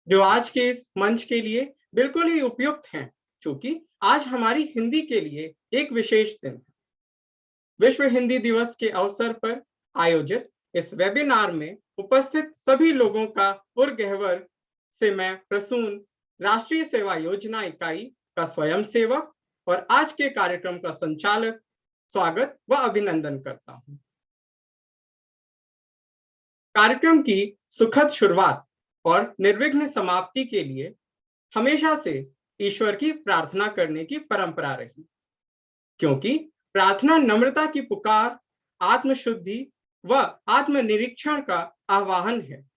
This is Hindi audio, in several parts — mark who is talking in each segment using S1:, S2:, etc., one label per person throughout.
S1: जो आज के इस मंच के लिए बिल्कुल ही उपयुक्त हैं, क्योंकि आज हमारी हिंदी के लिए एक विशेष दिन है। विश्व हिंदी दिवस के अवसर पर आयोजित इस वेबिनार में उपस्थित सभी लोगों का उर्गहवर से मैं प्रसून, राष्ट्रीय सेवा योजना इकाई का स्वयंसेवक और आज के कार्यक्रम का संचालक, स्वागत व अभिनंदन करता हूं। कार्यक्रम की सुखद शुरुआत और निर्विघ्न समाप्ति के लिए हमेशा से ईश्वर की प्रार्थना करने की परंपरा रही, क्योंकि प्रार्थना नम्रता की पुकार, आत्मशुद्धि व आत्मनिरीक्षण का आह्वान है।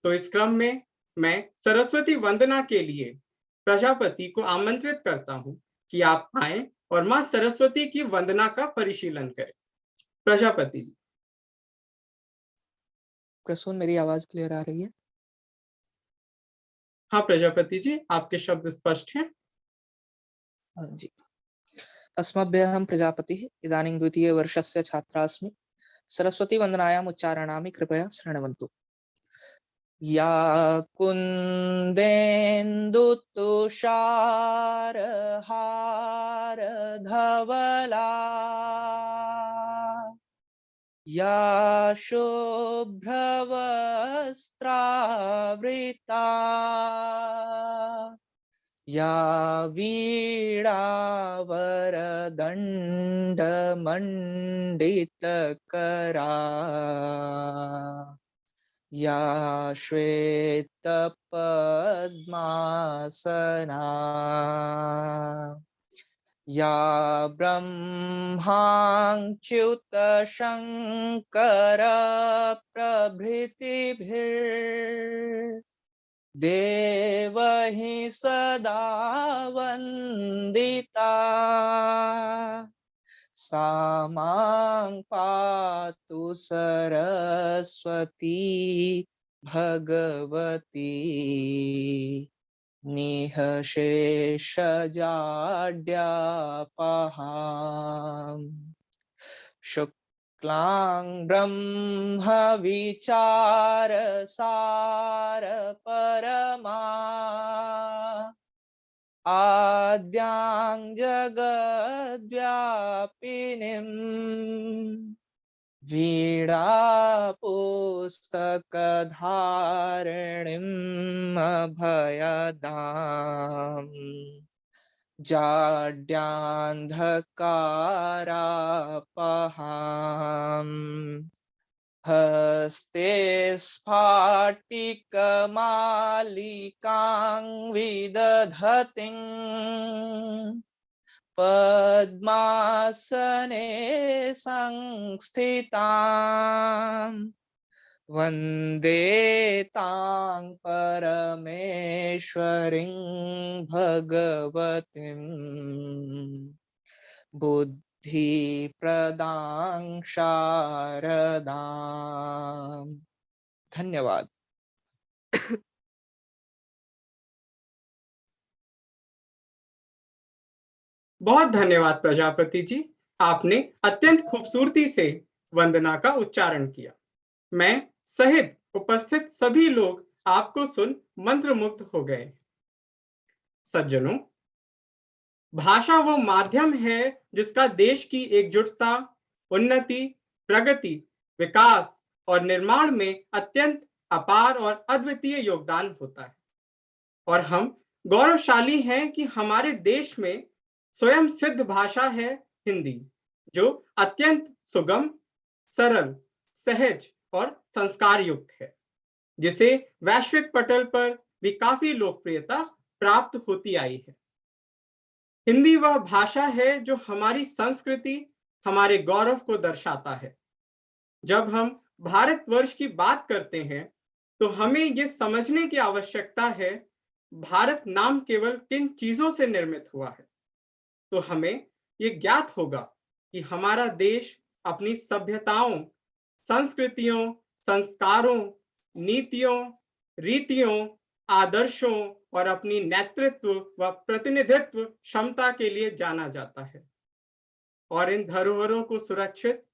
S1: तो इस क्रम में मैं सरस्वती वंदना के लिए प्रजापति को आमंत्रित करता हूं कि आप आए और मां सरस्वती की वंदना का परिशीलन करें। प्रजापति जी।
S2: प्रसून, मेरी आवाज क्लियर आ रही है?
S1: हाँ प्रजापति जी, आपके शब्द स्पष्ट हैं।
S2: हाँ जी। अस्मभ्यहं प्रजापतिः, इदानीं द्वितीय वर्षस्य छात्रास्मि। सरस्वती वंदनायाम् उच्चारणामि, कृपया शृण्वन्तु। या कुन्देन्दुतुषारहारधवला, या शुभ्रवस्त्रावृता, या वीणावरदण्डमण्डितकरा, या श्वेतपद्मासना, या ब्रह्माच्युतशङ्करप्रभृतिभिर्देवैः सदा वन्दिता, सा मां पातु सरस्वती भगवती निःशेषजाड्यापहाम्। शुक्लां ब्रह्मविचारसारपरमा, आद्यां जगद्व्यापिनीं वीणापुस्तकधारिणीम् अभयदाम्, जाड्यान्धकारापहाम्। हस्ते स्फाटिकमालिकां विदधतीं, पद्मासने संस्थितां, वन्दे तां परमेश्वरीं भगवतीं बुद्धिप्रदां शारदाम्। धन्यवाद।
S1: बहुत धन्यवाद प्रजापति जी, आपने अत्यंत खूबसूरती से वंदना का उच्चारण किया। मैं सहित उपस्थित सभी लोग आपको सुन मंत्रमुग्ध हो गए। सज्जनों, भाषा वो माध्यम है जिसका देश की एकजुटता, उन्नति, प्रगति, विकास और निर्माण में अत्यंत अपार और अद्वितीय योगदान होता है। और हम गौरवशाली हैं कि हमारे देश में स्वयं सिद्ध भाषा है हिंदी, जो अत्यंत सुगम, सरल, सहज और संस्कार युक्त है, जिसे वैश्विक पटल पर भी काफी लोकप्रियता प्राप्त होती आई है। हिंदी वह भाषा है जो हमारी संस्कृति, हमारे गौरव को दर्शाता है। जब हम भारतवर्ष की बात करते हैं तो हमें ये समझने की आवश्यकता है, भारत नाम केवल किन चीजों से निर्मित हुआ है। तो हमें ये ज्ञात होगा कि हमारा देश अपनी सभ्यताओं, संस्कृतियों, संस्कारों, नीतियों, रीतियों, आदर्शों और अपनी नेतृत्व व प्रतिनिधित्व क्षमता के लिए जाना जाता है। और इन धरोहरों को सुरक्षित,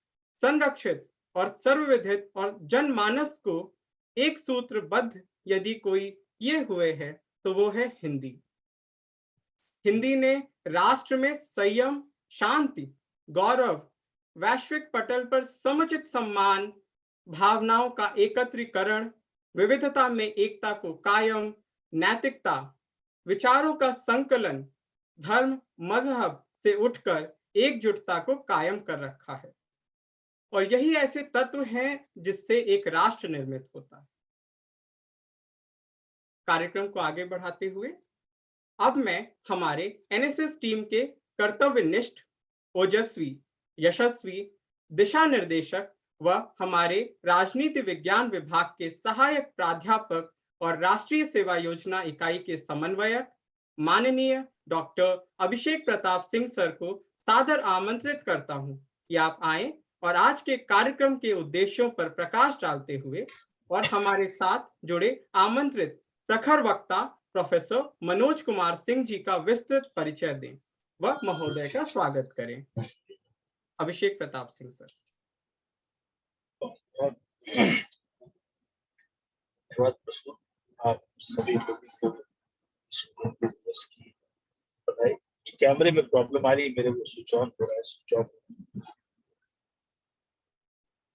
S1: संरक्षित और सर्वविदित और जनमानस को एक सूत्रबद्ध यदि कोई किए हुए हैं तो वो है हिंदी। हिंदी ने राष्ट्र में संयम, शांति, गौरव, वैश्विक पटल पर समुचित सम्मान, भावनाओं का एकत्रीकरण, विविधता में एकता को कायम, नैतिकता, विचारों का संकलन, धर्म मजहब से उठकर एकजुटता को कायम कर रखा है। और यही ऐसे तत्व हैं जिससे एक राष्ट्र निर्मित होता है। कार्यक्रम को आगे बढ़ाते हुए अब मैं हमारे एनएसएस टीम के कर्तव्यनिष्ठ, ओजस्वी, यशस्वी, दिशा निर्देशक व हमारे राजनीति विज्ञान विभाग के सहायक प्राध्यापक और राष्ट्रीय सेवा योजना इकाई के समन्वयक माननीय डॉक्टर अभिषेक प्रताप सिंह सर को सादर आमंत्रित करता हूं कि आप आए और आज के कार्यक्रम के उद्देश्यों पर प्रकाश डालते हुए और हमारे साथ जुड़े आमंत्रित प्रखर वक्ता प्रोफेसर मनोज कुमार सिंह जी का विस्तृत परिचय दें व महोदय का स्वागत करें। अभिषेक प्रताप सिंह सर।
S3: धन्यवाद प्रसून, आप सभी लोगों को स्वतंत्रता दिवस की बधाई। कैमरे में प्रॉब्लम आ रही है, मेरे को स्विच ऑन हो रहा है, स्विच ऑफ।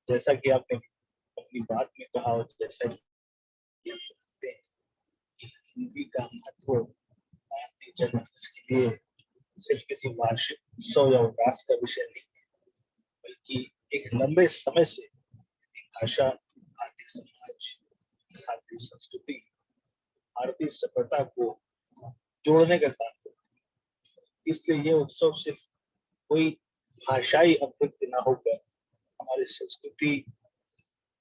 S3: जैसा कि आपने अपनी बात में कहा और जैसा कि हम जानते हैं कि हिंदी का महत्व भारतीय जनमानस के लिए सिर्फ किसी वार्षिक उत्सव या उल्लास का विषय नहीं है, बल्कि एक लंबे समय से हिंदी भाषा भारतीय समाज, भारतीय संस्कृति, भारतीय सभ्यता को जोड़ने का काम करती है। इसलिए ये उत्सव सिर्फ कोई भाषाई अभिव्यक्ति न होकर हमारी संस्कृति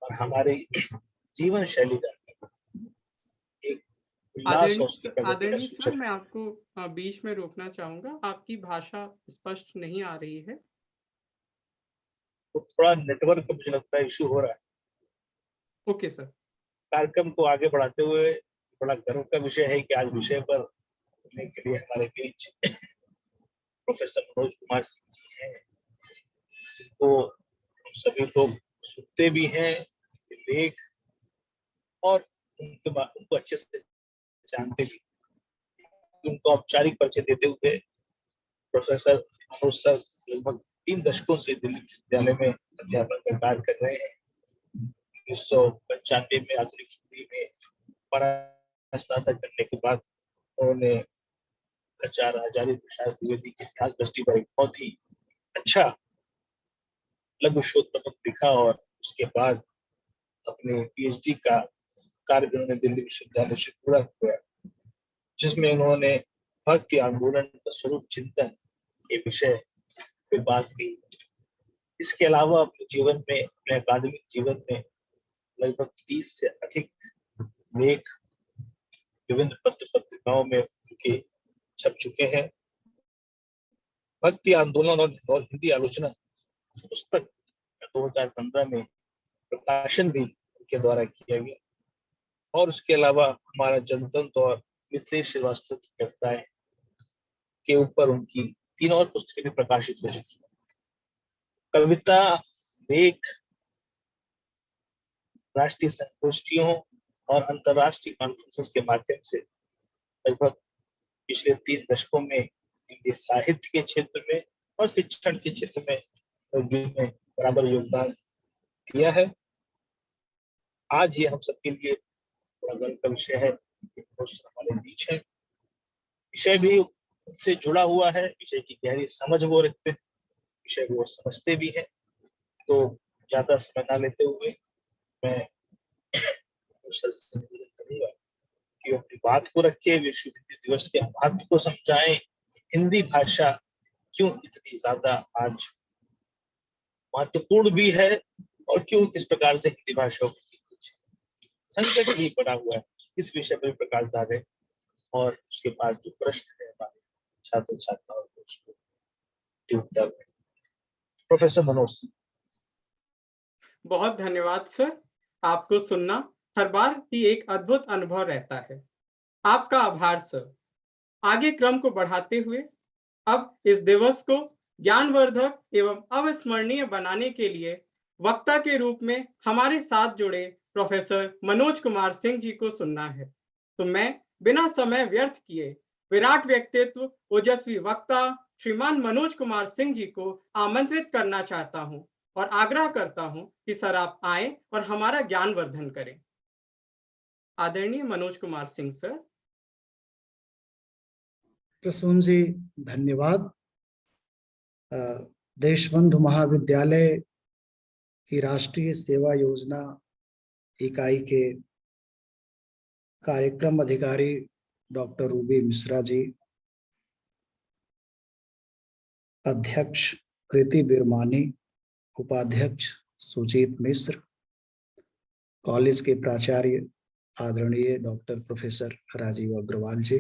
S3: और हमारे जीवन शैली का एक उल्लास और उसकी प्रगति का सूचक
S1: सर, मैं आपको बीच में रोकना चाहूंगा, आपकी भाषा स्पष्ट नहीं आ रही है।
S3: तो थोड़ा नेटवर्क का मुझे लगता है इशू हो रहा है।
S1: Okay sir.
S3: कार्यक्रम को आगे बढ़ाते हुए बड़ा गर्व का विषय है कि आज विषय पर बोलने के लिए हमारे बीच प्रोफेसर मनोज कुमार सिंह जी हैं, जिनको सभी लोग सुनते भी हैं, लेख और उनको अच्छे से जानते भी। उनको औपचारिक परिचय देते हुए प्रोफेसर मनोज सर लगभग 3 दशकों से दिल्ली विश्वविद्यालय में अध्यापन का कार्य कर रहे हैं। 1995 में आधुनिक हिंदी में स्नातक करने के बाद उन्होंने आचार्य हजारी प्रसाद द्विवेदी की इतिहास दृष्टि पर एक बहुत ही अच्छा लघु शोध प्रबंध लिखा और उसके बाद अपने पीएचडी का कार्य उन्होंने दिल्ली विश्वविद्यालय से पूरा किया, जिसमें उन्होंने भक्ति आंदोलन का स्वरूप चिंतन के विषय पे बात की। इसके अलावा अपने जीवन में, अपने अकादमिक जीवन में लगभग 30 से अधिक लेख विभिन्न पत्र पत्रिकाओं में उनके छप चुके हैं। भक्ति आंदोलन और हिंदी आलोचना पुस्तक 2015 में प्रकाशन भी उनके द्वारा किया गया। और उसके अलावा हमारा जनतंत्र और मिथिलेश श्रीवास्तव की कविताएं के ऊपर उनकी 3 और पुस्तकें भी प्रकाशित हो चुकी हैं। कविता, लेख, राष्ट्रीय संगोष्ठियों और अंतर्राष्ट्रीय कॉन्फ्रेंसेस के माध्यम से लगभग पिछले 3 दशकों में हिंदी साहित्य के क्षेत्र में और शिक्षण के क्षेत्र में बराबर योगदान दिया है। आज ये हम सबके लिए बड़ा गर्व का विषय है कि हमारे बीच है। विषय भी उससे जुड़ा हुआ है, विषय की गहरी समझ वो रखते हैं, विषय को वो समझते भी हैं। तो ज्यादा समय ना लेते हुए मैं निवेदन करूंगा कि वो अपनी बात को रखे, विश्व हिंदी दिवस के महत्व को समझाएं, हिंदी भाषा क्यों इतनी ज्यादा आज महत्वपूर्ण भी है और क्यों किस प्रकार से हिंदी भाषा संकट भी पड़ा हुआ है, इस विषय पर प्रकाश डालें। और उसके बाद जो प्रश्न है हमारे छात्र छात्राओं को उसको उत्तर दें। प्रोफेसर मनोज।
S1: बहुत धन्यवाद सर। आपको सुनना हर बार ही एक अद्भुत अनुभव रहता है। आपका आभार सर। आगे क्रम को बढ़ाते हुए अब इस दिवस को ज्ञानवर्धक एवं अविस्मरणीय बनाने के लिए वक्ता के रूप में हमारे साथ जुड़े प्रोफेसर मनोज कुमार सिंह जी को सुनना है। तो मैं बिना समय व्यर्थ किए विराट व्यक्तित्व ओजस्वी वक्ता श्रीमान मनोज कुमार सिंह जी को आमंत्रित करना चाहता हूं और आग्रह करता हूं कि सर आप आए और हमारा ज्ञानवर्धन करें। आदरणीय मनोज कुमार सिंह सर।
S4: प्रसून जी धन्यवाद। देशबंधु महाविद्यालय की राष्ट्रीय सेवा योजना इकाई के कार्यक्रम अधिकारी डॉक्टर रूबी मिश्रा जी, अध्यक्ष कृति बिरमानी, उपाध्यक्ष सुजीत मिश्र, कॉलेज के प्राचार्य आदरणीय डॉक्टर प्रोफेसर राजीव अग्रवाल जी,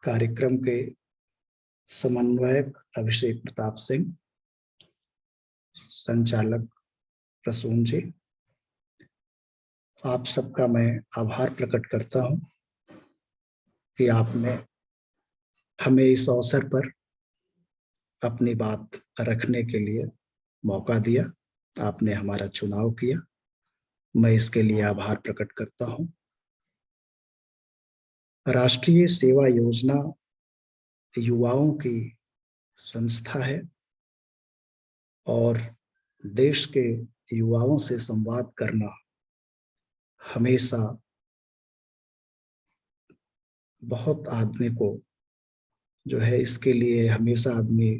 S4: कार्यक्रम के समन्वयक अभिषेक प्रताप सिंह, संचालक प्रसून जी, आप सबका मैं आभार प्रकट करता हूं कि आपने हमें इस अवसर पर अपनी बात रखने के लिए मौका दिया, आपने हमारा चुनाव किया, मैं इसके लिए आभार प्रकट करता हूं। राष्ट्रीय सेवा योजना युवाओं की संस्था है और देश के युवाओं से संवाद करना हमेशा बहुत आदमी को जो है, इसके लिए हमेशा आदमी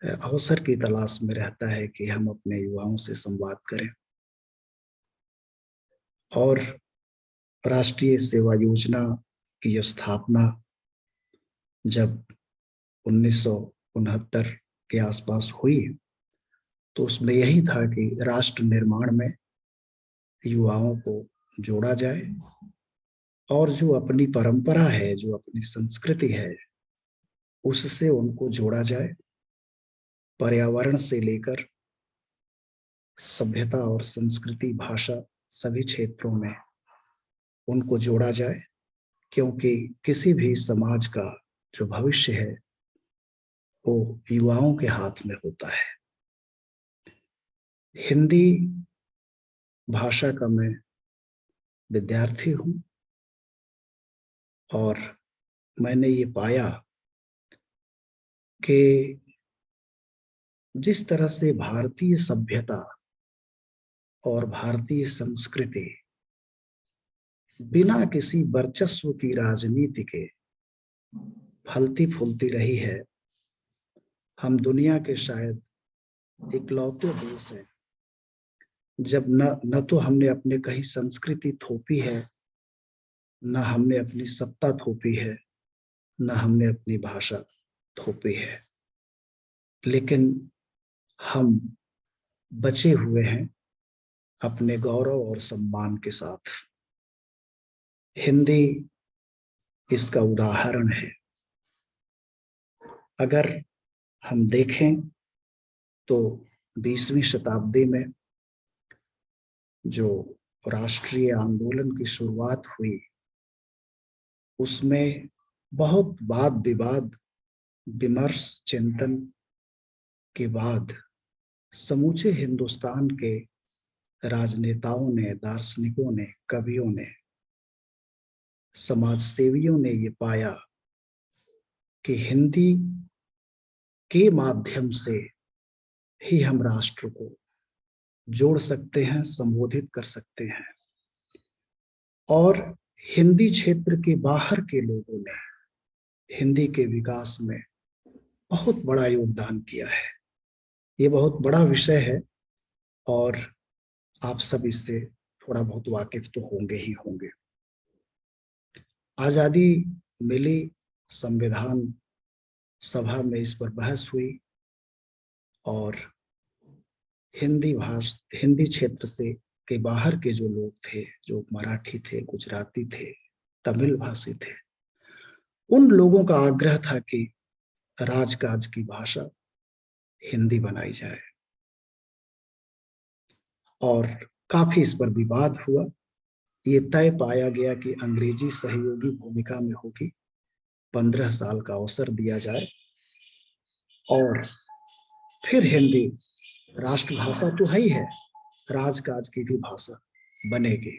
S4: अवसर की तलाश में रहता है कि हम अपने युवाओं से संवाद करें। और राष्ट्रीय सेवा योजना की स्थापना जब 1969 के आसपास हुई तो उसमें यही था कि राष्ट्र निर्माण में युवाओं को जोड़ा जाए और जो अपनी परंपरा है, जो अपनी संस्कृति है, उससे उनको जोड़ा जाए। पर्यावरण से लेकर सभ्यता और संस्कृति, भाषा, सभी क्षेत्रों में उनको जोड़ा जाए, क्योंकि किसी भी समाज का जो भविष्य है वो युवाओं के हाथ में होता है। हिंदी भाषा का मैं विद्यार्थी हूं और मैंने ये पाया कि जिस तरह से भारतीय सभ्यता और भारतीय संस्कृति बिना किसी वर्चस्व की राजनीति के फलती फूलती रही है, हम दुनिया के शायद इकलौते देश हैं जब न तो हमने अपने कहीं संस्कृति थोपी है, न हमने अपनी सत्ता थोपी है, न हमने अपनी भाषा थोपी है, लेकिन हम बचे हुए हैं अपने गौरव और सम्मान के साथ। हिंदी इसका उदाहरण है। अगर हम देखें तो 20वीं शताब्दी में जो राष्ट्रीय आंदोलन की शुरुआत हुई उसमें बहुत वाद विवाद, विमर्श, चिंतन के बाद समूचे हिंदुस्तान के राजनेताओं ने, दार्शनिकों ने, कवियों ने, समाज सेवियों ने ये पाया कि हिंदी के माध्यम से ही हम राष्ट्र को जोड़ सकते हैं, संबोधित कर सकते हैं। और हिंदी क्षेत्र के बाहर के लोगों ने हिंदी के विकास में बहुत बड़ा योगदान किया है। ये बहुत बड़ा विषय है और आप सब इससे थोड़ा बहुत वाकिफ तो होंगे ही होंगे। आजादी मिली, संविधान सभा में इस पर बहस हुई और हिंदी क्षेत्र से के बाहर के जो लोग थे, जो मराठी थे, गुजराती थे, तमिल भाषी थे, उन लोगों का आग्रह था कि राजकाज की भाषा हिंदी बनाई जाए और काफी इस पर विवाद हुआ। ये तय पाया गया कि अंग्रेजी सहयोगी भूमिका में होगी, 15 साल का अवसर दिया जाए और फिर हिंदी राष्ट्रभाषा तो है ही है, राजकाज की भी भाषा बनेगी।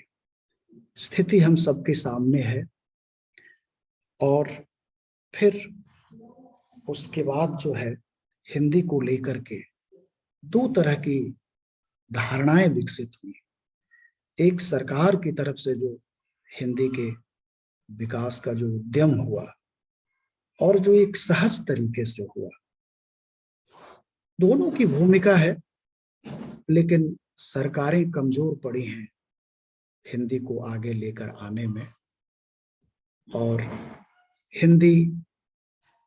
S4: स्थिति हम सबके सामने है। और फिर उसके बाद जो है हिंदी को लेकर के दो तरह की धारणाएं विकसित हुई। एक सरकार की तरफ से जो हिंदी के विकास का जो उद्यम हुआ और जो एक सहज तरीके से हुआ, दोनों की भूमिका है, लेकिन सरकारें कमजोर पड़ी हैं हिंदी को आगे लेकर आने में। और हिंदी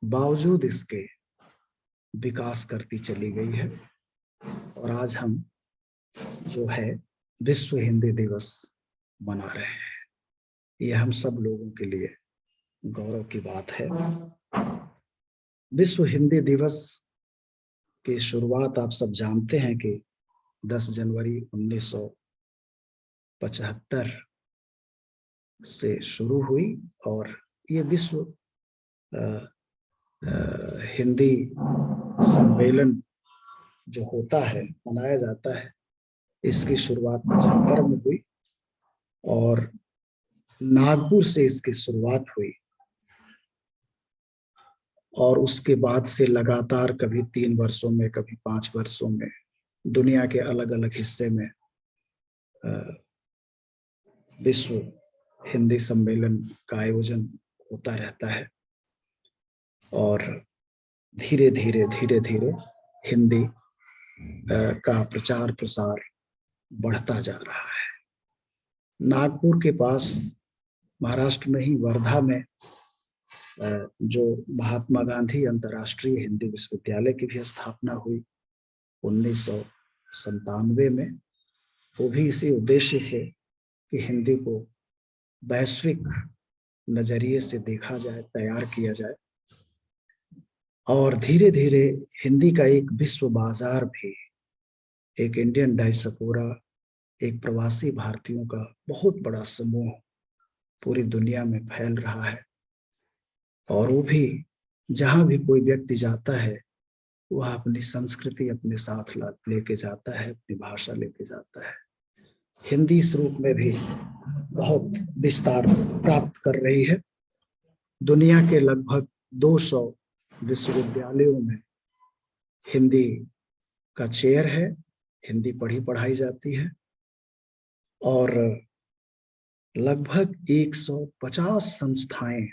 S4: बावजूद इसके विकास करती चली गई है। और आज हम जो है विश्व हिंदी दिवस मना रहे हैं। यह हम सब लोगों के लिए गौरव की बात है। विश्व हिंदी दिवस की शुरुआत आप सब जानते हैं कि 10 जनवरी 1975 से शुरू हुई। और ये विश्व हिंदी सम्मेलन जो होता है, मनाया जाता है, इसकी शुरुआत 75 में हुई और नागपुर से इसकी शुरुआत हुई। और उसके बाद से लगातार कभी 3 वर्षों में, कभी 5 वर्षों में दुनिया के अलग अलग हिस्से में विश्व हिंदी सम्मेलन का आयोजन होता रहता है। और धीरे धीरे हिंदी का प्रचार प्रसार बढ़ता जा रहा है। नागपुर के पास महाराष्ट्र में ही वर्धा में जो महात्मा गांधी अंतर्राष्ट्रीय हिंदी विश्वविद्यालय की भी स्थापना हुई 1997 में, वो भी इसी उद्देश्य से कि हिंदी को वैश्विक नजरिए से देखा जाए, तैयार किया जाए। और धीरे धीरे हिंदी का एक विश्व बाजार भी, एक इंडियन डायस्पोरा, एक प्रवासी भारतीयों का बहुत बड़ा समूह पूरी दुनिया में फैल रहा है। और वो भी जहां भी कोई व्यक्ति जाता है वह अपनी संस्कृति अपने साथ लेके जाता है, अपनी भाषा लेके जाता है। हिंदी इस रूप में भी बहुत विस्तार प्राप्त कर रही है। दुनिया के लगभग 200 विश्वविद्यालयों में हिंदी का चेयर है, हिंदी पढ़ी पढ़ाई जाती है। और लगभग 150 संस्थाएं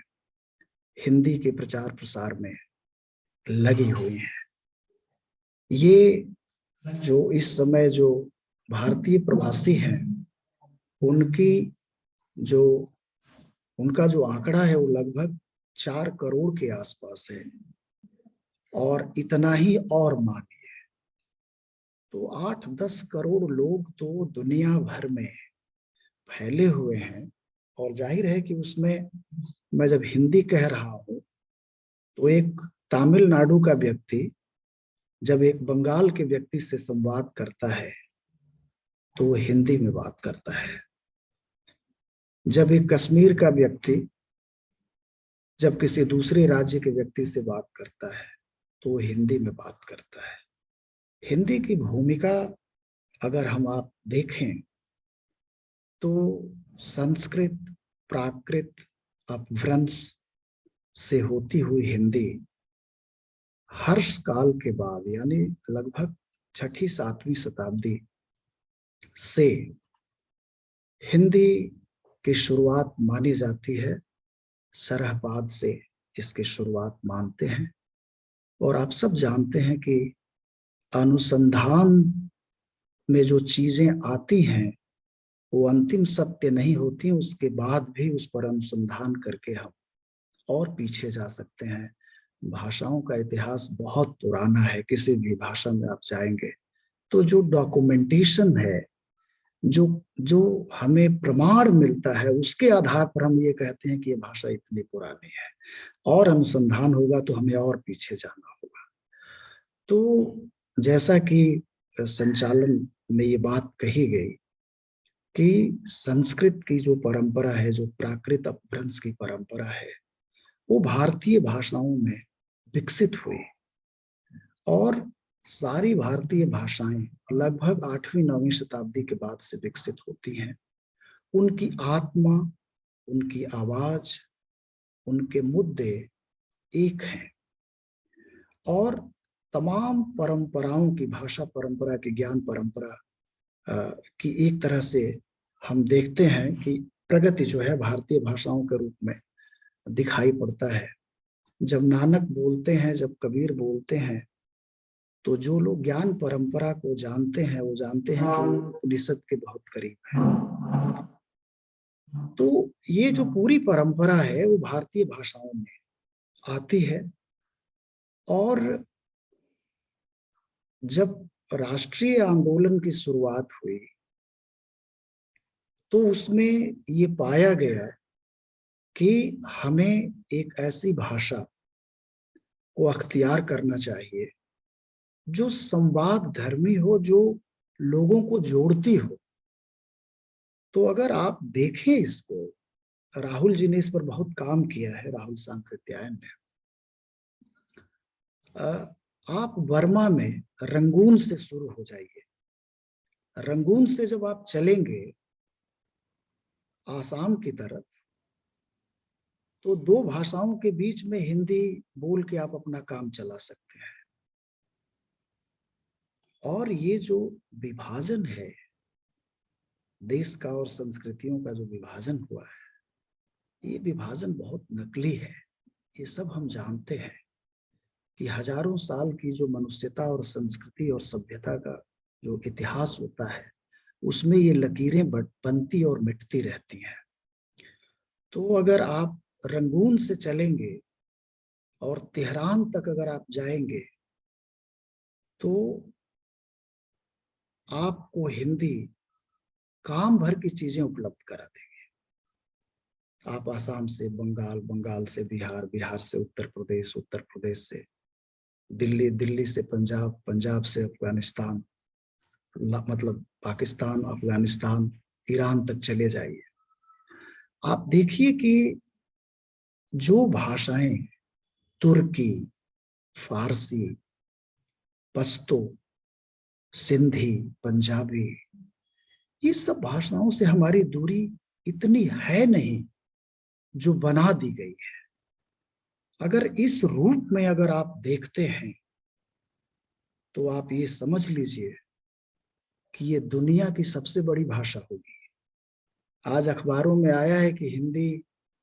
S4: हिंदी के प्रचार प्रसार में लगी हुई हैं। ये जो इस समय जो भारतीय प्रवासी हैं, उनका जो आंकड़ा है वो लगभग 4 करोड़ के आसपास है। और इतना ही और मानिए तो 8-10 करोड़ लोग तो दुनिया भर में फैले हुए हैं। और जाहिर है कि उसमें मैं जब हिंदी कह रहा हूं तो एक तमिलनाडु का व्यक्ति जब एक बंगाल के व्यक्ति से संवाद करता है तो वो हिंदी में बात करता है। जब एक कश्मीर का व्यक्ति जब किसी दूसरे राज्य के व्यक्ति से बात करता है तो वो हिंदी में बात करता है। हिंदी की भूमिका अगर हम आप देखें तो संस्कृत, प्राकृत, अपभ्रंश से होती हुई हिंदी हर्ष काल के बाद यानी लगभग 6ठी-7वीं शताब्दी से हिंदी की शुरुआत मानी जाती है। सरहपाद से इसकी शुरुआत मानते हैं। और आप सब जानते हैं कि अनुसंधान में जो चीजें आती हैं वो अंतिम सत्य नहीं होती, उसके बाद भी उस पर अनुसंधान करके हम और पीछे जा सकते हैं। भाषाओं का इतिहास बहुत पुराना है। किसी भी भाषा में आप जाएंगे तो जो डॉक्यूमेंटेशन है, जो हमें प्रमाण मिलता है, उसके आधार पर हम ये कहते हैं कि ये भाषा इतनी पुरानी है। और अनुसंधान होगा तो हमें और पीछे जाना होगा। तो जैसा कि संचालन में ये बात कही गई कि संस्कृत की जो परंपरा है, जो प्राकृत अपभ्रंश की परंपरा है, वो भारतीय भाषाओं में विकसित हुई। और सारी भारतीय भाषाएं लगभग 8वीं 9वीं शताब्दी के बाद से विकसित होती हैं। उनकी आत्मा, उनकी आवाज, उनके मुद्दे एक हैं और तमाम परंपराओं की, भाषा परंपरा की, ज्ञान परंपरा की एक तरह से हम देखते हैं कि प्रगति जो है भारतीय भाषाओं के रूप में दिखाई पड़ता है। जब नानक बोलते हैं, जब कबीर बोलते हैं, तो जो लोग ज्ञान परंपरा को जानते हैं वो जानते हैं कि वो उपनिषद के बहुत करीब है। तो ये जो पूरी परंपरा है वो भारतीय भाषाओं में आती है और जब राष्ट्रीय आंदोलन की शुरुआत हुई तो उसमें ये पाया गया कि हमें एक ऐसी भाषा को अख्तियार करना चाहिए जो संवाद धर्मी हो, जो लोगों को जोड़ती हो। तो अगर आप देखें इसको, राहुल जी ने इस पर बहुत काम किया है, राहुल सांकृत्यायन ने। आप वर्मा में रंगून से शुरू हो जाइए। रंगून से जब आप चलेंगे आसाम की तरफ, तो दो भाषाओं के बीच में हिंदी बोल के आप अपना काम चला सकते हैं। और ये जो विभाजन है देश का और संस्कृतियों का, जो विभाजन हुआ है, ये विभाजन बहुत नकली है। ये सब हम जानते हैं कि हजारों साल की जो मनुष्यता और संस्कृति और सभ्यता का जो इतिहास होता है उसमें ये लकीरें बनती और मिटती रहती हैं। तो अगर आप रंगून से चलेंगे और तेहरान तक अगर आप जाएंगे तो आपको हिंदी काम भर की चीजें उपलब्ध करा देंगे। आप आसाम से बंगाल, बंगाल से बिहार, बिहार से उत्तर प्रदेश, उत्तर प्रदेश से दिल्ली, दिल्ली से पंजाब, पंजाब से अफगानिस्तान, मतलब पाकिस्तान, अफगानिस्तान, ईरान तक चले जाइए। आप देखिए कि जो भाषाएं तुर्की, फारसी, पश्तो, सिंधी, पंजाबी, ये सब भाषाओं से हमारी दूरी इतनी है नहीं जो बना दी गई है। अगर इस रूप में अगर आप देखते हैं तो आप ये समझ लीजिए कि ये दुनिया की सबसे बड़ी भाषा होगी। आज अखबारों में आया है कि हिंदी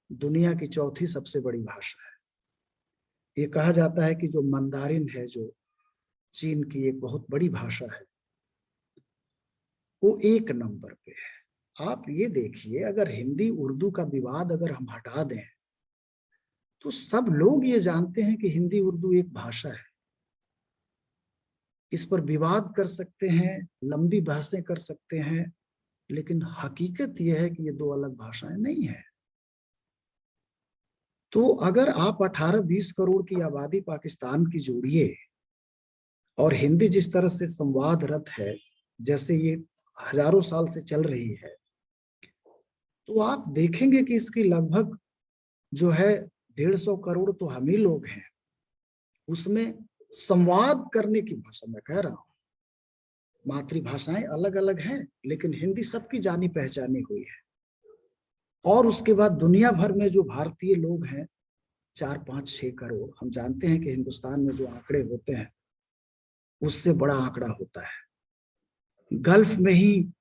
S4: दुनिया की चौथी सबसे बड़ी भाषा है। ये कहा जाता है कि जो मंदारिन है, जो चीन की एक बहुत बड़ी भाषा है, वो 1 नंबर पे है। आप ये देखिए, अगर हिंदी उर्दू का विवाद अगर हम हटा दें तो सब लोग ये जानते हैं कि हिंदी उर्दू एक भाषा है। इस पर विवाद कर सकते हैं, लंबी बहसें कर सकते हैं, लेकिन हकीकत यह है कि ये दो अलग भाषाएं नहीं है। तो अगर आप 18-20 करोड़ की आबादी पाकिस्तान की जोड़िए और हिंदी जिस तरह से संवादरत है, जैसे ये हजारों साल से चल रही है, तो आप देखेंगे कि इसकी लगभग जो है 150 करोड़ तो हम ही लोग हैं। उसमें संवाद करने की भाषा, मैं कह रहा हूं, मातृभाषाएं अलग अलग हैं लेकिन हिंदी सबकी जानी पहचानी हुई है। और उसके बाद दुनिया भर में जो भारतीय लोग हैं 4-5-6 करोड़, हम जानते हैं कि हिंदुस्तान में जो आंकड़े होते हैं उससे बड़ा आंकड़ा होता है। गल्फ में ही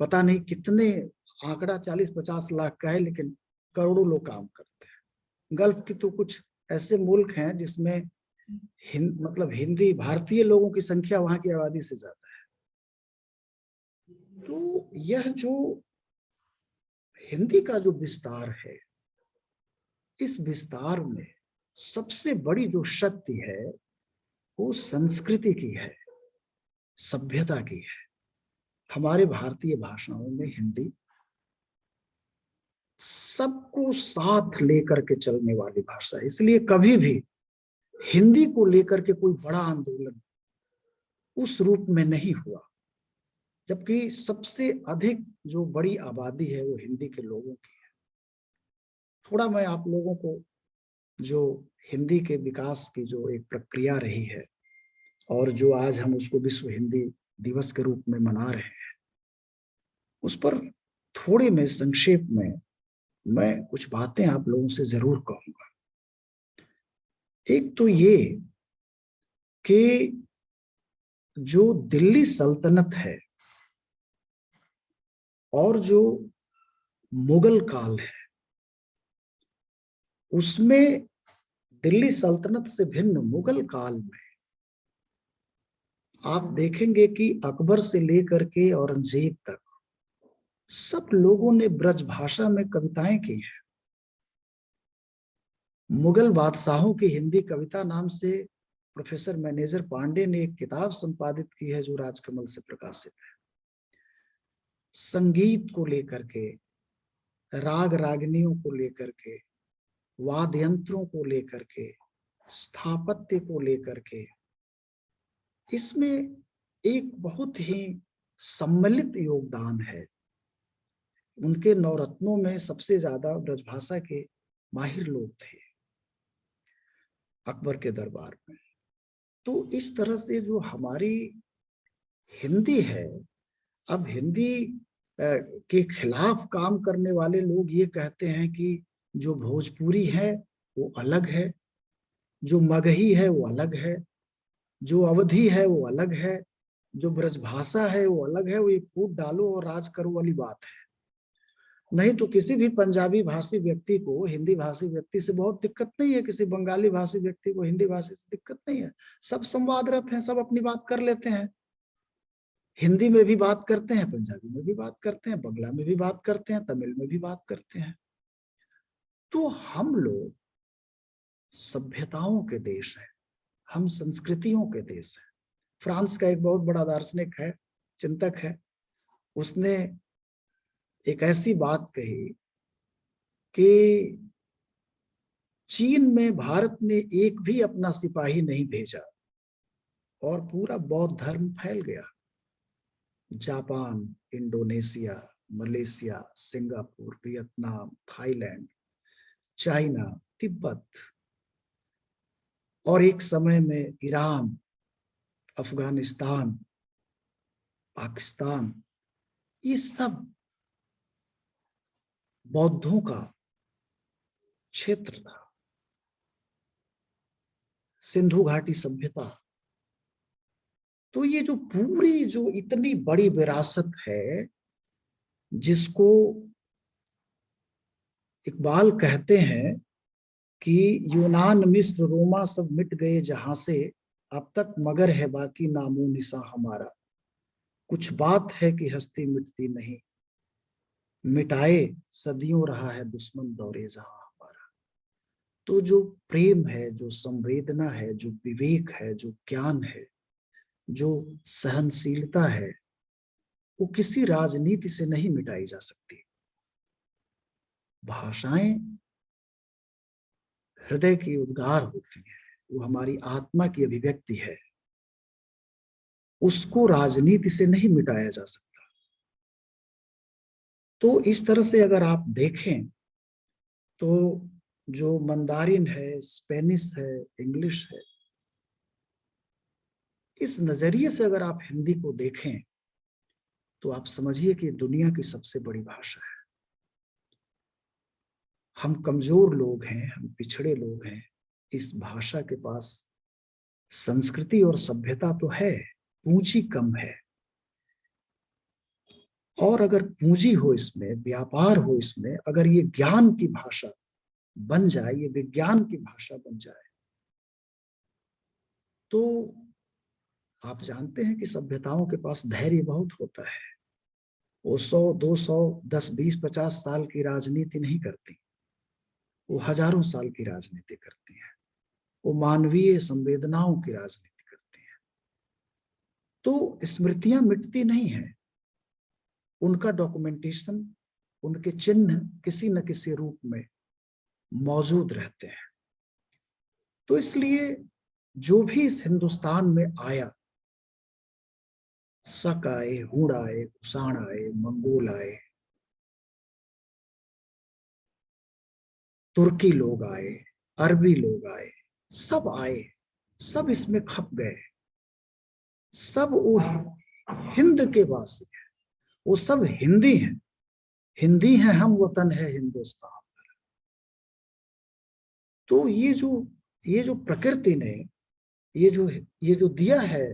S4: पता नहीं कितने आंकड़ा 40-50 लाख का है, लेकिन करोड़ों लोग काम करते हैं। गल्फ की तो कुछ ऐसे मुल्क हैं जिसमें मतलब हिंदी भारतीय लोगों की संख्या वहां की आबादी से ज्यादा है। तो यह जो हिंदी का जो विस्तार है, इस विस्तार में सबसे बड़ी जो शक्ति है वो संस्कृति की है, सभ्यता की है। हमारे भारतीय भाषाओं में हिंदी सबको साथ लेकर के चलने वाली भाषा है। इसलिए कभी भी हिंदी को लेकर के कोई बड़ा आंदोलन उस रूप में नहीं हुआ, जबकि सबसे अधिक जो बड़ी आबादी है वो हिंदी के लोगों की है। थोड़ा मैं आप लोगों को जो हिंदी के विकास की जो एक प्रक्रिया रही है और जो आज हम उसको विश्व हिंदी दिवस के रूप में मना रहे हैं, उस पर थोड़े में संक्षेप में मैं कुछ बातें आप लोगों से जरूर कहूंगा। एक तो ये कि जो दिल्ली सल्तनत है और जो मुगल काल है, उसमें दिल्ली सल्तनत से भिन्न मुगल काल में आप देखेंगे कि अकबर से लेकर के औरंगजेब तक सब लोगों ने ब्रज भाषा में कविताएं की हैं। मुगल बादशाहों की हिंदी कविता नाम से प्रोफेसर मैनेजर पांडे ने एक किताब संपादित की है जो राजकमल से प्रकाशित है। संगीत को लेकर के, राग रागनियों को लेकर के, वाद्य यंत्रों को लेकर के, स्थापत्य को लेकर के, इसमें एक बहुत ही सम्मिलित योगदान है। उनके नवरत्नों में सबसे ज्यादा ब्रजभाषा के माहिर लोग थे अकबर के दरबार में। तो इस तरह से जो हमारी हिंदी है, अब हिंदी के खिलाफ काम करने वाले लोग ये कहते हैं कि जो भोजपुरी है वो अलग है, जो मगही है वो अलग है, जो अवधी है वो अलग है, जो ब्रजभाषा है वो अलग है। वो ये फूट डालो और राज करो वाली बात है। नहीं तो किसी भी पंजाबी भाषी व्यक्ति को हिंदी भाषी व्यक्ति से बहुत दिक्कत नहीं है, किसी बंगाली भाषी व्यक्ति को हिंदी भाषी से दिक्कत नहीं है। सब संवादरत हैं, सब अपनी बात कर लेते हैं। हिंदी में भी बात करते हैं, पंजाबी में भी बात करते हैं, बंगला में भी बात करते हैं, तमिल में भी बात करते हैं। तो हम लोग सभ्यताओं के देश हैं, हम संस्कृतियों के देश हैं। फ्रांस का एक बहुत बड़ा दार्शनिक है, चिंतक है, उसने एक ऐसी बात कही कि चीन में भारत ने एक भी अपना सिपाही नहीं भेजा और पूरा बौद्ध धर्म फैल गया। Japan, Indonesia, Malaysia, Singapore, Vietnam, Thailand, China, Tibet और एक समय में ईरान, अफगानिस्तान, पाकिस्तान, ये सब बौद्धों का क्षेत्र था। सिंधु घाटी सभ्यता। तो ये जो पूरी जो इतनी बड़ी विरासत है, जिसको इकबाल कहते हैं कि यूनान, मिस्र, रोमा सब मिट गए जहां से, अब तक मगर है बाकी नामो निशा हमारा। कुछ बात है कि हस्ती मिटती नहीं, मिटाए सदियों रहा है दुश्मन दौरे जहां हमारा। तो जो प्रेम है, जो संवेदना है, जो विवेक है, जो ज्ञान है, जो सहनशीलता है, वो किसी राजनीति से नहीं मिटाई जा सकती। भाषाएं हृदय की उद्गार होती है, वो हमारी आत्मा की अभिव्यक्ति है, उसको राजनीति से नहीं मिटाया जा सकता। तो इस तरह से अगर आप देखें तो जो मंदारिन है, स्पेनिश है, इंग्लिश है, इस नजरिए से अगर आप हिंदी को देखें तो आप समझिए कि दुनिया की सबसे बड़ी भाषा है। हम कमजोर लोग हैं, हम पिछड़े लोग हैं। इस भाषा के पास संस्कृति और सभ्यता तो है, पूंजी कम है। और अगर पूंजी हो इसमें, व्यापार हो इसमें, अगर ये ज्ञान की भाषा बन जाए, ये विज्ञान की भाषा बन जाए, तो आप जानते हैं कि सभ्यताओं के पास धैर्य बहुत होता है। वो 100, 200, 10, 20, 50 साल की राजनीति नहीं करती, वो हजारों साल की राजनीति करती हैं। वो मानवीय संवेदनाओं की राजनीति करती हैं। तो स्मृतियां मिटती नहीं हैं, उनका डॉक्यूमेंटेशन, उनके चिन्ह किसी न किसी रूप में मौजूद रहते हैं। तो इसलिए जो भी इस हिंदुस्तान में आया, शक आए, हुड़ आए, कुषाण आए, मंगोल आए, तुर्की लोग आए, अरबी लोग आए, सब आए, सब इसमें खप गए। सब वो हिंद के वासी हैं, वो सब हिंदी हैं। हिंदी है हम, वतन है हिंदुस्तान। तो ये जो प्रकृति ने ये जो दिया है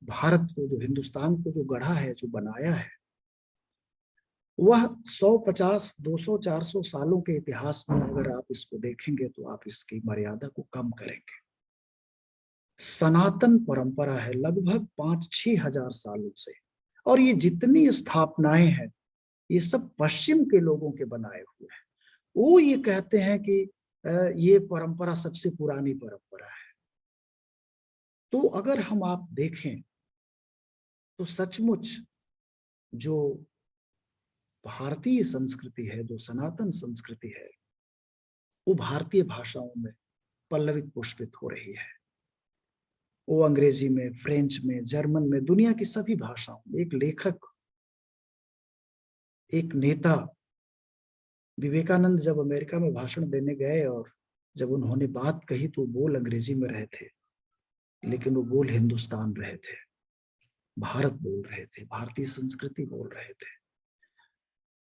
S4: भारत को, जो हिंदुस्तान को जो गढ़ा है, जो बनाया है, वह 150, 200, 400 सालों के इतिहास में अगर आप इसको देखेंगे तो आप इसकी मर्यादा को कम करेंगे। सनातन परंपरा है लगभग 5-6 हजार सालों से, और ये जितनी स्थापनाएं हैं ये सब पश्चिम के लोगों के बनाए हुए हैं। वो ये कहते हैं कि ये परंपरा सबसे पुरानी परंपरा है। तो अगर हम आप देखें तो सचमुच जो भारतीय संस्कृति है, जो सनातन संस्कृति है, वो भारतीय भाषाओं में पल्लवित पुष्पित हो रही है। वो अंग्रेजी में, फ्रेंच में, जर्मन में, दुनिया की सभी भाषाओं में। एक लेखक, एक नेता विवेकानंद जब अमेरिका में भाषण देने गए और जब उन्होंने बात कही तो बोल अंग्रेजी में रहे थे, लेकिन वो बोल हिंदुस्तान रहे थे, भारत बोल रहे थे, भारतीय संस्कृति बोल रहे थे।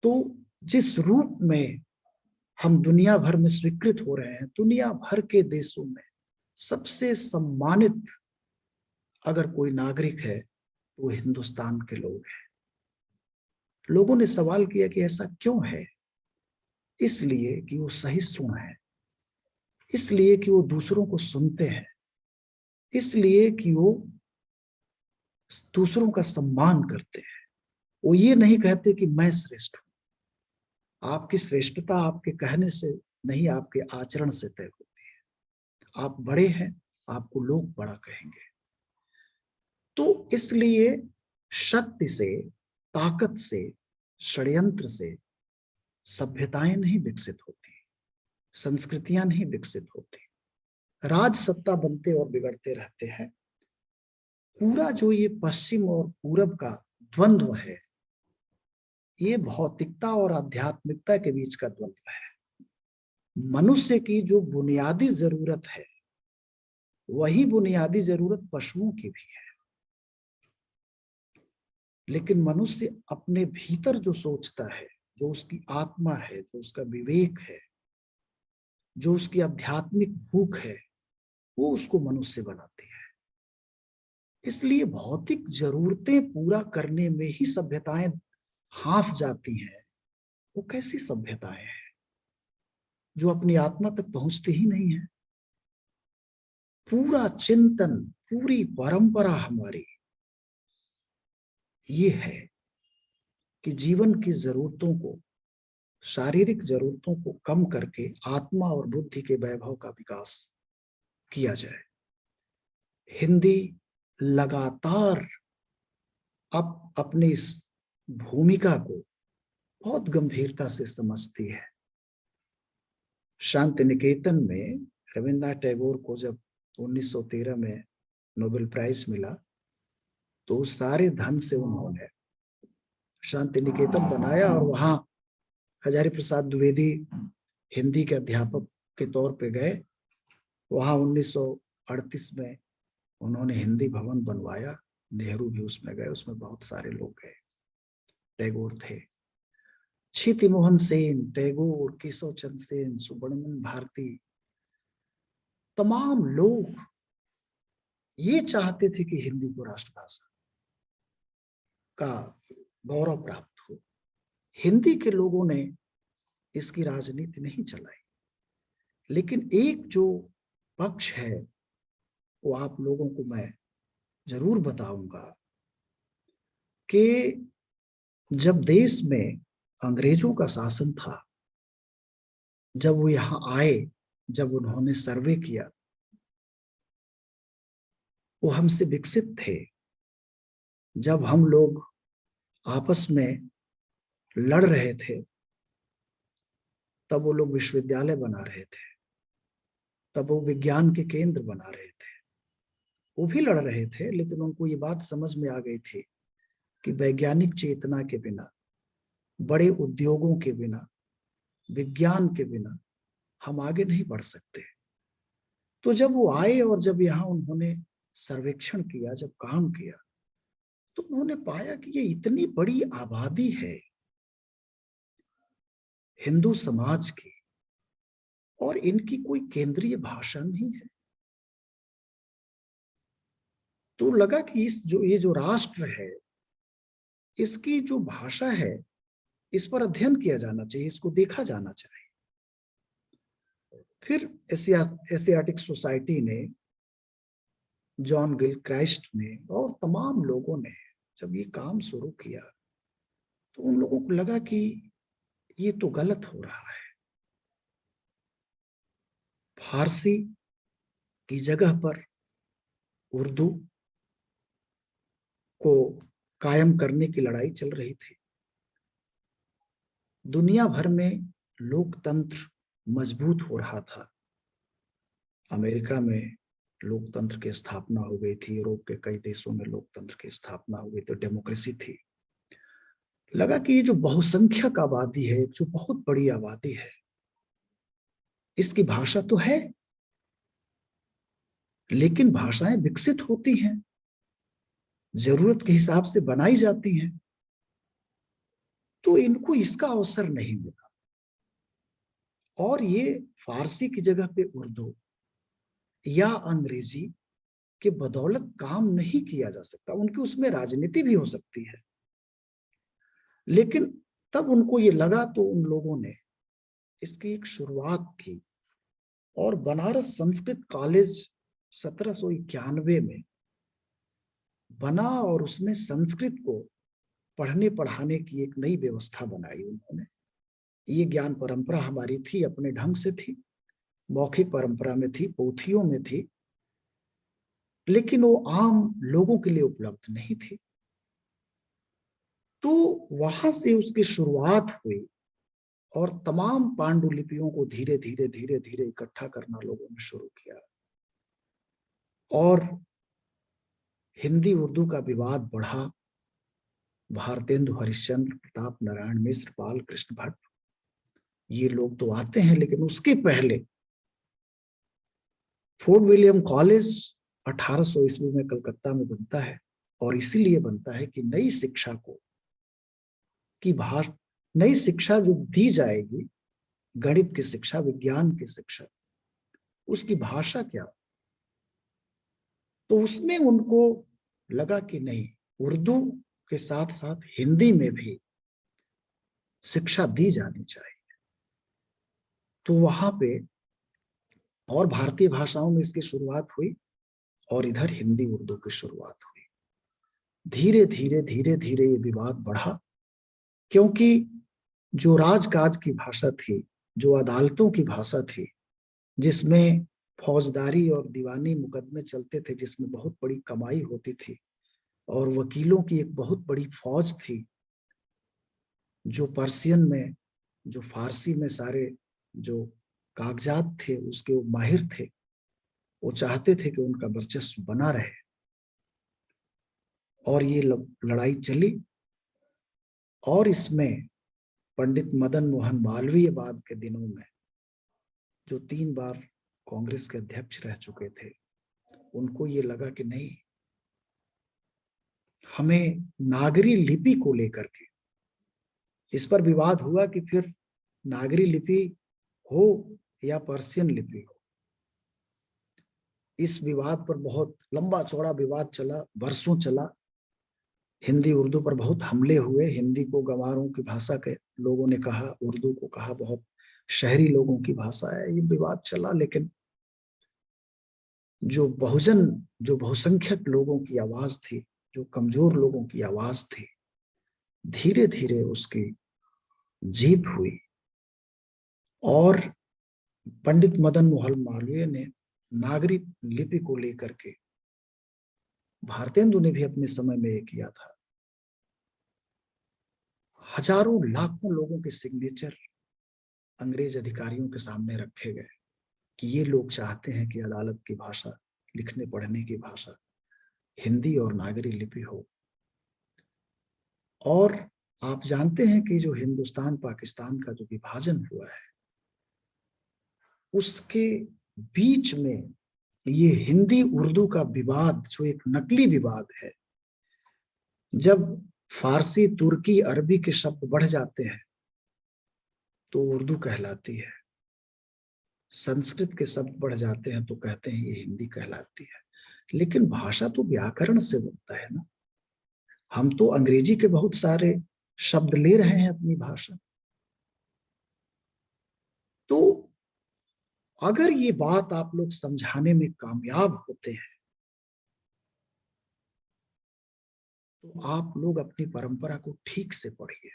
S4: तो जिस रूप में हम दुनिया भर में स्वीकृत हो रहे हैं, दुनिया भर के देशों में सबसे सम्मानित अगर कोई नागरिक है तो वो हिंदुस्तान के लोग हैं। लोगों ने सवाल किया कि ऐसा क्यों है? इसलिए कि वो सहिष्णु है, इसलिए कि वो दूसरों को सुनते हैं, इसलिए कि वो दूसरों का सम्मान करते हैं। वो ये नहीं कहते कि मैं श्रेष्ठ हूं। आपकी श्रेष्ठता आपके कहने से नहीं, आपके आचरण से तय होती है। आप बड़े हैं, आपको लोग बड़ा कहेंगे। तो इसलिए शक्ति से, ताकत से, षड्यंत्र से सभ्यताएं नहीं विकसित होती, संस्कृतियां नहीं विकसित होती। राज सत्ता बनते और बिगड़ते रहते हैं। पूरा जो ये पश्चिम और पूरब का द्वंद्व है, ये भौतिकता और आध्यात्मिकता के बीच का द्वंद्व है। मनुष्य की जो बुनियादी जरूरत है वही बुनियादी जरूरत पशुओं की भी है, लेकिन मनुष्य अपने भीतर जो सोचता है, जो उसकी आत्मा है, जो उसका विवेक है, जो उसकी आध्यात्मिक भूख है, वो उसको मनुष्य बनाती है। इसलिए भौतिक जरूरतें पूरा करने में ही सभ्यताएं हाफ जाती हैं। वो कैसी सभ्यताएं हैं जो अपनी आत्मा तक पहुंचती ही नहीं है? पूरा चिंतन, पूरी परंपरा हमारी ये है कि जीवन की जरूरतों को, शारीरिक जरूरतों को कम करके आत्मा और बुद्धि के वैभव का विकास किया जाए। हिंदी लगातार अपनी इस भूमिका को बहुत गंभीरता से समझती है। शांति निकेतन में रविन्द्रनाथ टैगोर को जब 1913 में नोबेल प्राइज मिला तो उस सारे धन से उन्होंने शांति निकेतन बनाया और वहां हजारी प्रसाद द्विवेदी हिंदी के अध्यापक के तौर पे गए। वहां 1938 में उन्होंने हिंदी भवन बनवाया। नेहरू भी उसमें गए, उसमें बहुत सारे लोग गए। टैगोर थे, क्षिति मोहन सेन, टैगोर, केशव चंद्र सेन, सुब्रमण्यम भारती, तमाम लोग ये चाहते थे कि हिंदी को राष्ट्रभाषा का गौरव प्राप्त हो। हिंदी के लोगों ने इसकी राजनीति नहीं चलाई, लेकिन एक जो पक्ष है वो आप लोगों को मैं जरूर बताऊंगा कि जब देश में अंग्रेजों का शासन था, जब वो यहां आए, जब उन्होंने सर्वे किया, वो हमसे विकसित थे। जब हम लोग आपस में लड़ रहे थे तब वो लोग विश्वविद्यालय बना रहे थे, तब वो विज्ञान के केंद्र बना रहे थे। वो भी लड़ रहे थे, लेकिन उनको ये बात समझ में आ गई थी कि वैज्ञानिक चेतना के बिना, बड़े उद्योगों के बिना, विज्ञान के बिना हम आगे नहीं बढ़ सकते। तो जब वो आए और जब यहाँ उन्होंने सर्वेक्षण किया, जब काम किया, तो उन्होंने पाया कि ये इतनी बड़ी आबादी है, हिंदू समाज की, और इनकी कोई केंद्रीय भाषा नहीं है। तो लगा कि ये जो राष्ट्र है, इसकी जो भाषा है, इस पर अध्ययन किया जाना चाहिए, इसको देखा जाना चाहिए। फिर एशियाटिक सोसाइटी ने, जॉन गिलक्राइस्ट ने और तमाम लोगों ने जब ये काम शुरू किया, तो उन लोगों को लगा कि ये तो गलत हो रहा है। फारसी की जगह पर उर्दू को कायम करने की लड़ाई चल रही थी। दुनिया भर में लोकतंत्र मजबूत हो रहा था। अमेरिका में लोकतंत्र की स्थापना हो गई थी, यूरोप के कई देशों में लोकतंत्र की स्थापना हो गई, तो डेमोक्रेसी थी। लगा कि ये जो बहुसंख्यक आबादी है, जो बहुत बड़ी आबादी है, इसकी भाषा तो है, लेकिन भाषाएं विकसित होती हैं, जरूरत के हिसाब से बनाई जाती हैं, तो इनको इसका अवसर नहीं मिला। और ये फारसी की जगह पे उर्दू या अंग्रेजी के बदौलत काम नहीं किया जा सकता। उनकी उसमें राजनीति भी हो सकती है, लेकिन तब उनको ये लगा, तो उन लोगों ने इसकी एक शुरुआत की, और बनारस संस्कृत कॉलेज 1791 में बना, और उसमें संस्कृत को पढ़ने पढ़ाने की एक नई व्यवस्था बनाई उन्होंने। ये ज्ञान परंपरा हमारी थी, अपने ढंग से थी, मौखिक परंपरा में थी, पोथियों में थी, लेकिन वो आम लोगों के लिए उपलब्ध नहीं थी। तो वहां से उसकी शुरुआत हुई, और तमाम पांडुलिपियों को धीरे धीरे धीरे धीरे इकट्ठा करना लोगों ने शुरू किया, और हिंदी उर्दू का विवाद बढ़ा। भारतेंदु हरिश्चंद्र, प्रताप नारायण मिश्र, बाल कृष्ण भट्ट, ये लोग तो आते हैं, लेकिन उसके पहले फोर्ट विलियम कॉलेज 1800 ईस्वी में कलकत्ता में बनता है, और इसीलिए बनता है कि नई शिक्षा को नई शिक्षा जो दी जाएगी, गणित की शिक्षा, विज्ञान की शिक्षा, उसकी भाषा क्या। तो उसमें उनको लगा कि नहीं, उर्दू के साथ साथ हिंदी में भी शिक्षा दी जानी चाहिए। तो वहां पे और भारतीय भाषाओं में इसकी शुरुआत हुई, और इधर हिंदी उर्दू की शुरुआत हुई। धीरे धीरे धीरे धीरे ये विवाद बढ़ा, क्योंकि जो राजकाज की भाषा थी, जो अदालतों की भाषा थी, जिसमें फौजदारी और दीवानी मुकदमे चलते थे, जिसमें बहुत बड़ी कमाई होती थी, और वकीलों की एक बहुत बड़ी फौज थी, जो पर्शियन में, जो फारसी में सारे जो कागजात थे उसके वो माहिर थे, वो चाहते थे कि उनका वर्चस्व बना रहे। और ये लड़ाई चली, और इसमें पंडित मदन मोहन मालवीय बाद के दिनों में, जो 3 बार कांग्रेस के अध्यक्ष रह चुके थे, उनको ये लगा कि नहीं, हमें नागरी लिपि को लेकर के, इस पर विवाद हुआ कि फिर नागरी लिपि हो या पर्शियन लिपि हो। इस विवाद पर बहुत लंबा चौड़ा विवाद चला, वर्षों चला। हिंदी उर्दू पर बहुत हमले हुए, हिंदी को गंवारों की भाषा के लोगों ने कहा, उर्दू को कहा बहुत शहरी लोगों की भाषा है। ये विवाद चला, लेकिन जो बहुसंख्यक लोगों की आवाज थी, जो कमजोर लोगों की आवाज थी, धीरे धीरे उसकी जीत हुई। और पंडित मदन मोहन मालवीय ने नागरी लिपि को लेकर के, भारतेंदु ने भी अपने समय में ये किया था, हजारों लाखों लोगों के सिग्नेचर अंग्रेज अधिकारियों के सामने रखे गए कि ये लोग चाहते हैं कि अदालत की भाषा, लिखने पढ़ने की भाषा हिंदी और नागरी लिपि हो। और आप जानते हैं कि जो हिंदुस्तान पाकिस्तान का जो विभाजन हुआ है, उसके बीच में ये हिंदी उर्दू का विवाद, जो एक नकली विवाद है, जब फारसी, तुर्की, अरबी के शब्द बढ़ जाते हैं, तो उर्दू कहलाती है, संस्कृत के शब्द बढ़ जाते हैं तो कहते हैं ये हिंदी कहलाती है। लेकिन भाषा तो व्याकरण से बनता है ना। हम तो अंग्रेजी के बहुत सारे शब्द ले रहे हैं अपनी भाषा। तो अगर ये बात आप लोग समझाने में कामयाब होते हैं तो आप लोग अपनी परंपरा को ठीक से पढ़िए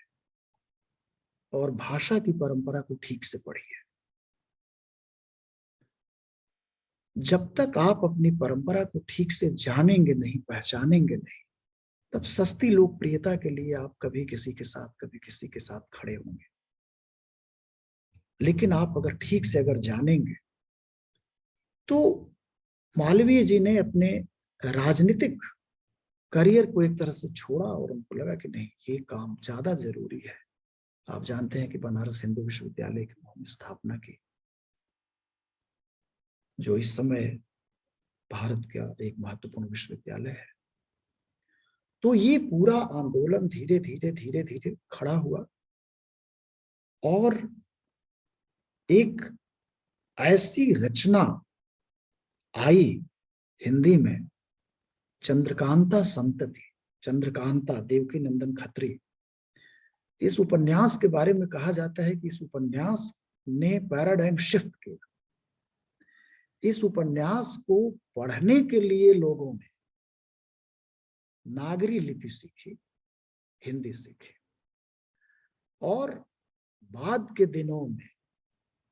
S4: और भाषा की परंपरा को ठीक से पढ़िए। जब तक आप अपनी परंपरा को ठीक से जानेंगे नहीं, पहचानेंगे नहीं, तब सस्ती लोकप्रियता के लिए आप कभी किसी के साथ कभी किसी के साथ खड़े होंगे। लेकिन आप अगर ठीक से अगर जानेंगे तो मालवीय जी ने अपने राजनीतिक करियर को एक तरह से छोड़ा और उनको लगा कि नहीं, ये काम ज्यादा जरूरी है। आप जानते हैं कि बनारस हिंदू विश्वविद्यालय की उन्होंने स्थापना की, जो इस समय भारत का एक महत्वपूर्ण विश्वविद्यालय है। तो ये पूरा आंदोलन धीरे धीरे धीरे धीरे खड़ा हुआ और एक ऐसी रचना आई हिंदी में, चंद्रकांता संतति, चंद्रकांता देवकी नंदन खत्री। इस उपन्यास के बारे में कहा जाता है कि इस उपन्यास ने पैराडाइम शिफ्ट किया। इस उपन्यास को पढ़ने के लिए लोगों ने नागरी लिपि सीखी, हिंदी सीखी, और बाद के दिनों में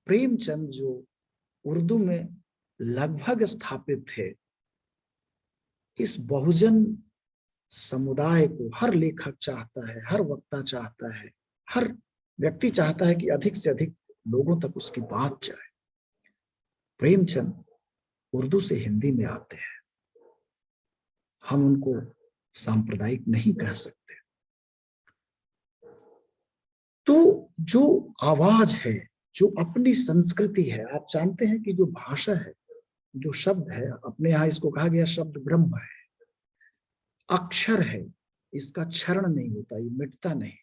S4: प्रेमचंद जो उर्दू में लगभग स्थापित थे, इस बहुजन समुदाय को हर लेखक चाहता है, हर वक्ता चाहता है, हर व्यक्ति चाहता है कि अधिक से अधिक लोगों तक उसकी बात जाए। प्रेमचंद उर्दू से हिंदी में आते हैं। हम उनको सांप्रदायिक नहीं कह सकते। तो जो आवाज है, जो अपनी संस्कृति है, आप जानते हैं कि जो भाषा है, जो शब्द है, अपने यहाँ इसको कहा गया शब्द ब्रह्म है, अक्षर है, इसका क्षरण नहीं होता, ये मिटता नहीं।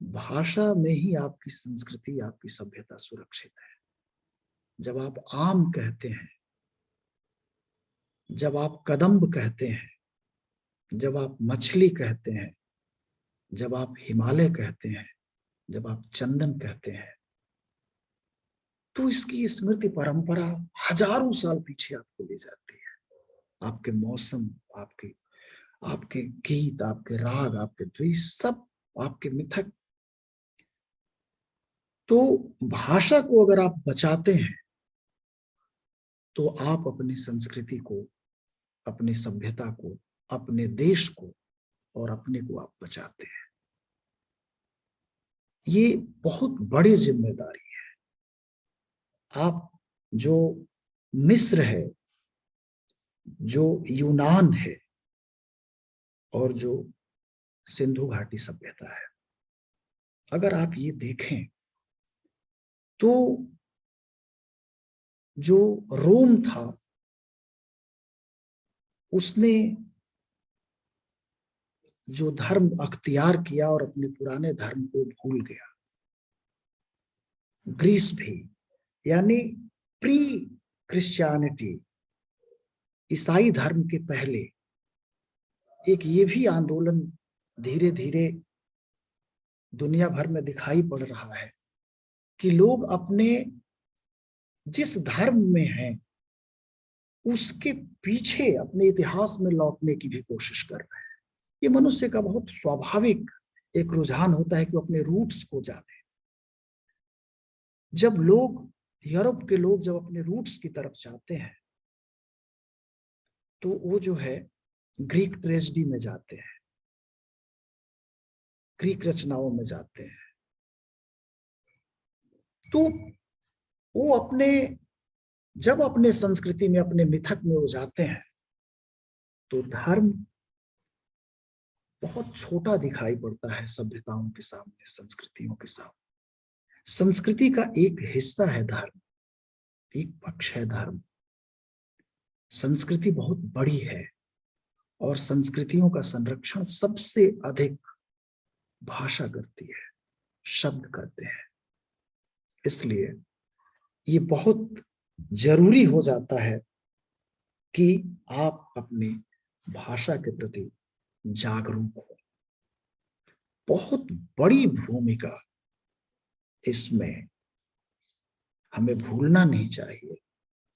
S4: भाषा में ही आपकी संस्कृति, आपकी सभ्यता सुरक्षित है। जब आप आम कहते हैं, जब आप कदम्ब कहते हैं, जब आप मछली कहते हैं, जब आप हिमालय कहते हैं, जब आप चंदन कहते हैं, तो इसकी स्मृति परंपरा हजारों साल पीछे आपको ले जाती है। आपके मौसम, आपके गीत, आपके राग, आपके द्वेष, सब आपके मिथक। तो भाषा को अगर आप बचाते हैं तो आप अपनी संस्कृति को, अपनी सभ्यता को, अपने देश को और अपने को आप बचाते हैं। ये बहुत बड़ी जिम्मेदारी है। आप जो मिस्र है, जो यूनान है और जो सिंधु घाटी सभ्यता है, अगर आप ये देखें तो जो रोम था उसने जो धर्म अख्तियार किया और अपने पुराने धर्म को भूल गया। ग्रीस भी, यानी प्री क्रिश्चियनिटी, ईसाई धर्म के पहले एक ये भी आंदोलन धीरे धीरे दुनिया भर में दिखाई पड़ रहा है कि लोग अपने जिस धर्म में हैं उसके पीछे अपने इतिहास में लौटने की भी कोशिश कर रहे हैं। ये मनुष्य का बहुत स्वाभाविक एक रुझान होता है कि वो अपने रूट्स को जाने। जब लोग, यूरोप के लोग जब अपने रूट्स की तरफ जाते हैं तो वो जो है ग्रीक ट्रेजेडी में जाते हैं, ग्रीक रचनाओं में जाते हैं। तो वो जब अपने संस्कृति में, अपने मिथक में वो जाते हैं तो धर्म बहुत छोटा दिखाई पड़ता है सभ्यताओं के सामने, संस्कृतियों के सामने। संस्कृति का एक हिस्सा है धर्म, एक पक्ष है धर्म। संस्कृति बहुत बड़ी है और संस्कृतियों का संरक्षण सबसे अधिक भाषा करती है। शब्द करते हैं। इसलिए ये बहुत जरूरी हो जाता है कि आप अपनी भाषा के प्रति जागरूक हो। बहुत बड़ी भूमिका इसमें हमें भूलना नहीं चाहिए।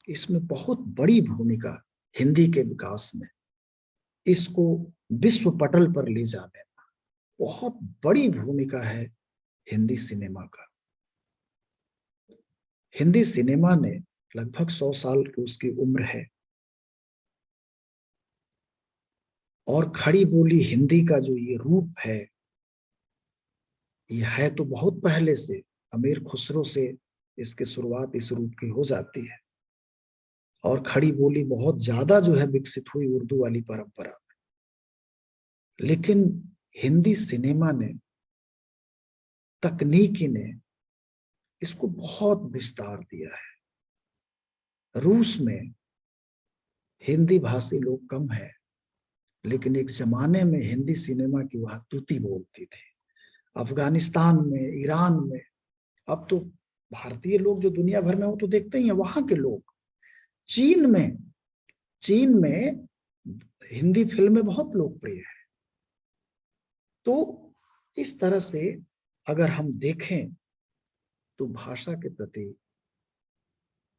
S4: इसमें बहुत बड़ी भूमिका हिंदी के विकास में, इसको विश्व पटल पर ले जाने में बहुत बड़ी भूमिका है हिंदी सिनेमा का। हिंदी सिनेमा ने लगभग 100 साल की उसकी उम्र है, और खड़ी बोली हिंदी का जो ये रूप है, ये है तो बहुत पहले से, अमीर खुसरो से इसकी शुरुआत इस रूप की हो जाती है, और खड़ी बोली बहुत ज्यादा जो है विकसित हुई उर्दू वाली परंपरा में। लेकिन हिंदी सिनेमा ने, तकनीकी ने इसको बहुत विस्तार दिया है। रूस में हिंदी भाषी लोग कम है, लेकिन एक जमाने में हिंदी सिनेमा की वहां तूती बोलती थी। अफगानिस्तान में, ईरान में, अब तो भारतीय लोग जो दुनिया भर में हो तो देखते ही हैं, वहां के लोग, चीन में हिंदी फिल्में बहुत लोकप्रिय है। तो इस तरह से अगर हम देखें तो भाषा के प्रति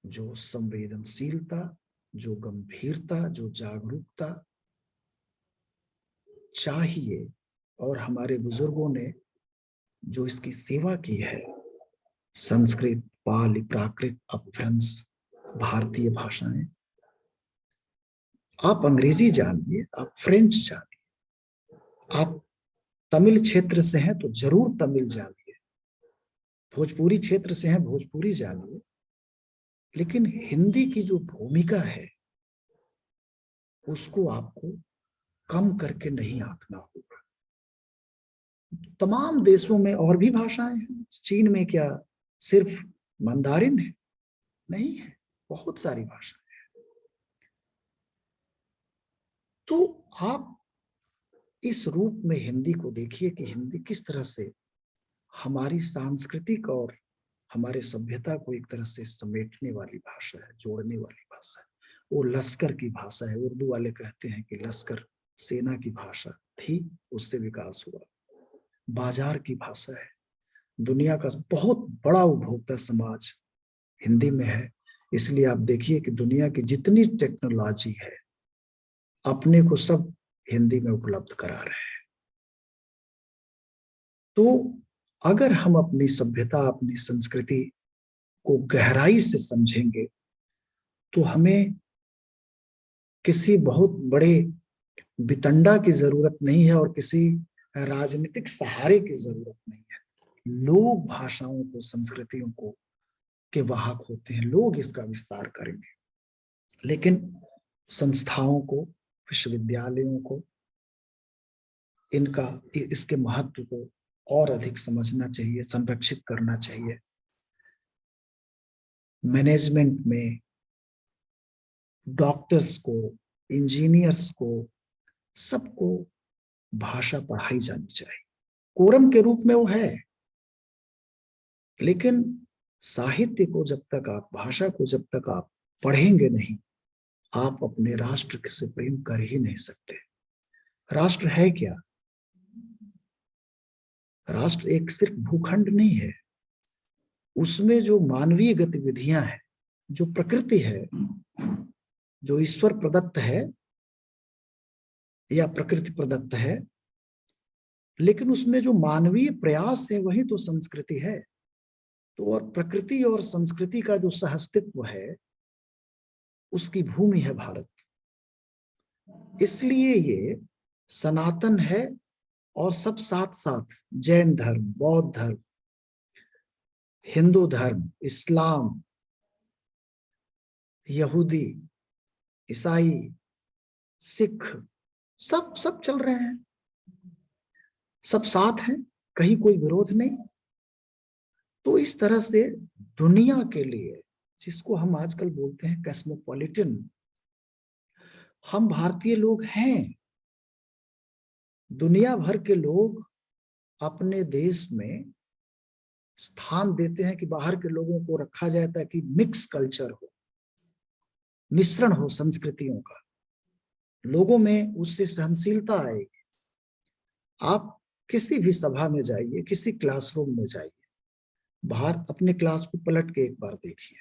S4: जो संवेदनशीलता, जो गंभीरता, जो जागरूकता चाहिए, और हमारे बुजुर्गों ने जो इसकी सेवा की है, संस्कृत, पाली, प्राकृत, अपभ्रंश, भारतीय भाषाएं, आप अंग्रेजी जानिए, आप फ्रेंच जानिए, आप तमिल क्षेत्र से हैं तो जरूर तमिल जानिए, भोजपुरी क्षेत्र से हैं भोजपुरी जानिए, लेकिन हिंदी की जो भूमिका है उसको आपको कम करके नहीं आंकना होगा। तमाम देशों में और भी भाषाएं हैं। चीन में क्या सिर्फ मंदारिन है? नहीं है, बहुत सारी भाषाएं हैं। तो आप इस रूप में हिंदी को देखिए कि हिंदी किस तरह से हमारी सांस्कृतिक और हमारे सभ्यता को एक तरह से समेटने वाली भाषा है, जोड़ने वाली भाषा है। वो लश्कर की भाषा है। उर्दू वाले कहते हैं कि लश्कर सेना की भाषा थी, उससे विकास हुआ। बाजार की भाषा है। दुनिया का बहुत बड़ा उपभोक्ता समाज हिंदी में है। इसलिए आप देखिए कि दुनिया की जितनी टेक्नोलॉजी है, अपने को सब हिंदी में उपलब्ध करा रहे हैं। तो अगर हम अपनी सभ्यता, अपनी संस्कृति को गहराई से समझेंगे तो हमें किसी बहुत बड़े वितंडा की जरूरत नहीं है और किसी राजनीतिक सहारे की जरूरत नहीं है। लोग भाषाओं को, संस्कृतियों को के वाहक होते हैं, लोग इसका विस्तार करेंगे। लेकिन संस्थाओं को, विश्वविद्यालयों को इसके महत्व को और अधिक समझना चाहिए, संरक्षित करना चाहिए। मैनेजमेंट में डॉक्टर्स को, इंजीनियर्स को, सबको भाषा पढ़ाई जानी चाहिए। कोरम के रूप में वो है, लेकिन साहित्य को जब तक आप, भाषा को जब तक आप पढ़ेंगे नहीं, आप अपने राष्ट्र से प्रेम कर ही नहीं सकते। राष्ट्र है क्या? राष्ट्र एक सिर्फ भूखंड नहीं है, उसमें जो मानवीय गतिविधियां हैं, जो प्रकृति है, जो ईश्वर प्रदत्त है या प्रकृति प्रदत्त है, लेकिन उसमें जो मानवीय प्रयास है वही तो संस्कृति है। तो और प्रकृति और संस्कृति का जो सहअस्तित्व है, उसकी भूमि है भारत। इसलिए ये सनातन है। और सब साथ साथ जैन धर्म, बौद्ध धर्म, हिंदू धर्म, इस्लाम, यहूदी, ईसाई, सिख, सब चल रहे हैं, सब साथ हैं, कहीं कोई विरोध नहीं। तो इस तरह से दुनिया के लिए, जिसको हम आजकल बोलते हैं कॉस्मोपॉलिटन, हम भारतीय लोग हैं। दुनिया भर के लोग अपने देश में स्थान देते हैं कि बाहर के लोगों को रखा जाए ताकि मिक्स कल्चर हो, मिश्रण हो संस्कृतियों का, लोगों में उससे सहनशीलता आएगी। आप किसी भी सभा में जाइए, किसी क्लासरूम में जाइए, बाहर अपने क्लास को पलट के एक बार देखिए,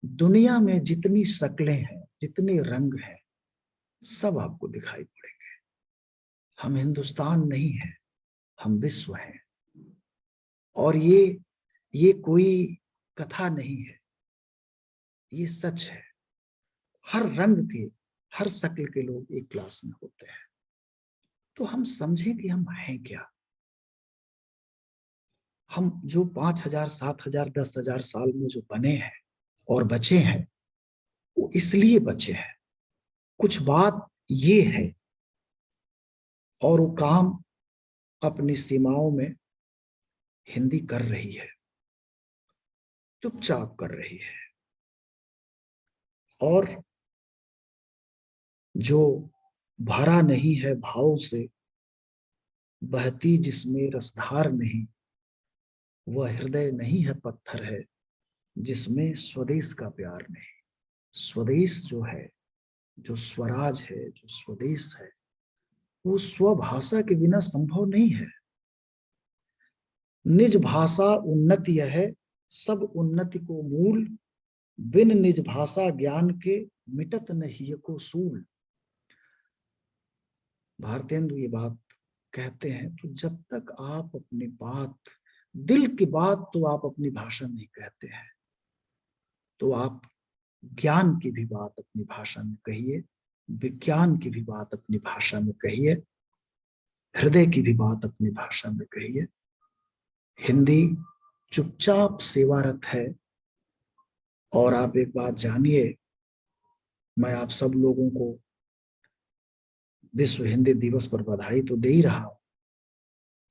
S4: दुनिया में जितनी शक्लें हैं, जितने रंग हैं, सब आपको दिखाई पड़ेंगे। हम हिंदुस्तान नहीं है, हम विश्व हैं। और ये कोई कथा नहीं है, ये सच है। हर रंग के, हर शक्ल के लोग एक क्लास में होते हैं। तो हम समझें कि हम हैं क्या। हम जो 5,000, 7,000, 10,000 साल में जो बने हैं और बचे हैं, वो इसलिए बचे हैं। कुछ बात ये है, और वो काम अपनी सीमाओं में हिंदी कर रही है, चुपचाप कर रही है। और जो भरा नहीं है भाव से, बहती जिसमें रसधार नहीं, वह हृदय नहीं है, पत्थर है जिसमें स्वदेश का प्यार नहीं। स्वदेश जो है, जो स्वराज है, जो स्वदेश है, वो स्वभाषा के बिना संभव नहीं है। निज भाषा उन्नति है, सब उन्नति को मूल, बिन निज भाषा ज्ञान के मिटत नहीं को सूल। भारतेंदु ये बात कहते हैं। तो जब तक आप अपनी बात, दिल की बात तो आप अपनी भाषा में कहते हैं, तो आप ज्ञान की भी बात अपनी भाषा में कहिए, विज्ञान की भी बात अपनी भाषा में कहिए, हृदय की भी बात अपनी भाषा में कहिए। हिंदी चुपचाप सेवारत है। और आप एक बात जानिए, मैं आप सब लोगों को विश्व हिंदी दिवस पर बधाई तो दे ही रहा हूं,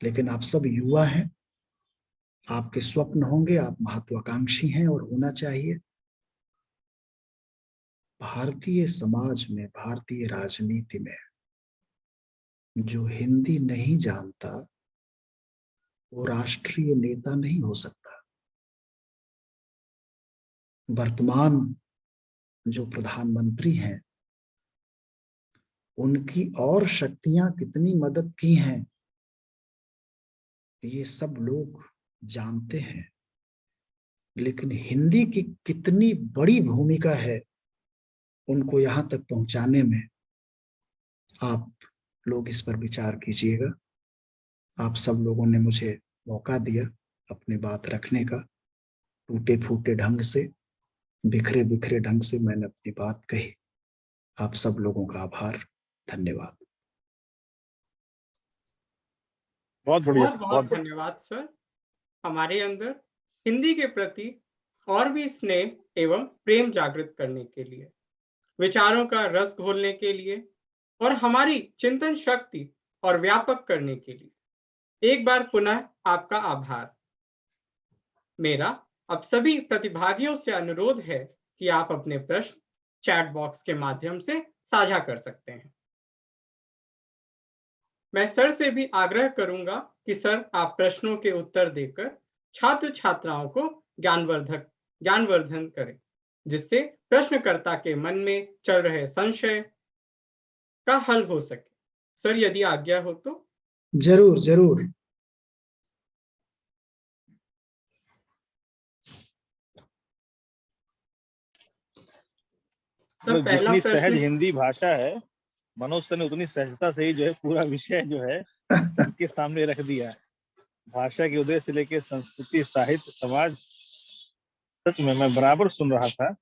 S4: लेकिन आप सब युवा हैं, आपके स्वप्न होंगे, आप महत्वाकांक्षी हैं और होना चाहिए। भारतीय समाज में, भारतीय राजनीति में जो हिंदी नहीं जानता, वो राष्ट्रीय नेता नहीं हो सकता। वर्तमान जो प्रधानमंत्री हैं, उनकी और शक्तियां कितनी मदद की हैं, ये सब लोग जानते हैं। लेकिन हिंदी की कितनी बड़ी भूमिका है उनको यहां तक पहुंचाने में, आप लोग इस पर विचार कीजिएगा। आप सब लोगों ने मुझे मौका दिया अपनी बात रखने का। टूटे फूटे ढंग से, बिखरे बिखरे ढंग से मैंने अपनी बात कही। आप सब लोगों का आभार, धन्यवाद।
S3: बहुत बढ़िया
S1: बहुत
S3: सर,
S1: बहुत
S3: बहुत
S1: धन्यवाद सर। हमारे अंदर हिंदी के प्रति और भी स्नेह एवं प्रेम जागृत करने के लिए, विचारों का रस घोलने के लिए और हमारी चिंतन शक्ति और व्यापक करने के लिए एक बार पुनः आपका आभार। मेरा अब सभी प्रतिभागियों से अनुरोध है कि आप अपने प्रश्न चैट बॉक्स के माध्यम से साझा कर सकते हैं। मैं सर से भी आग्रह करूंगा कि सर आप प्रश्नों के उत्तर देकर छात्र छात्राओं को ज्ञानवर्धन करें, जिससे प्रश्नकर्ता के मन में चल रहे संशय का हल हो सके। सर यदि आज्ञा हो तो।
S4: जरूर जरूर।
S1: सर पहला
S3: जितनी सहज
S1: प्रश्न,
S3: हिंदी भाषा है, मनोज सर ने उतनी सहजता से ही जो है पूरा विषय जो है सबके सामने रख दिया है। भाषा के उदय से लेकर संस्कृति, साहित्य, समाज, सच में मैं बराबर सुन रहा था।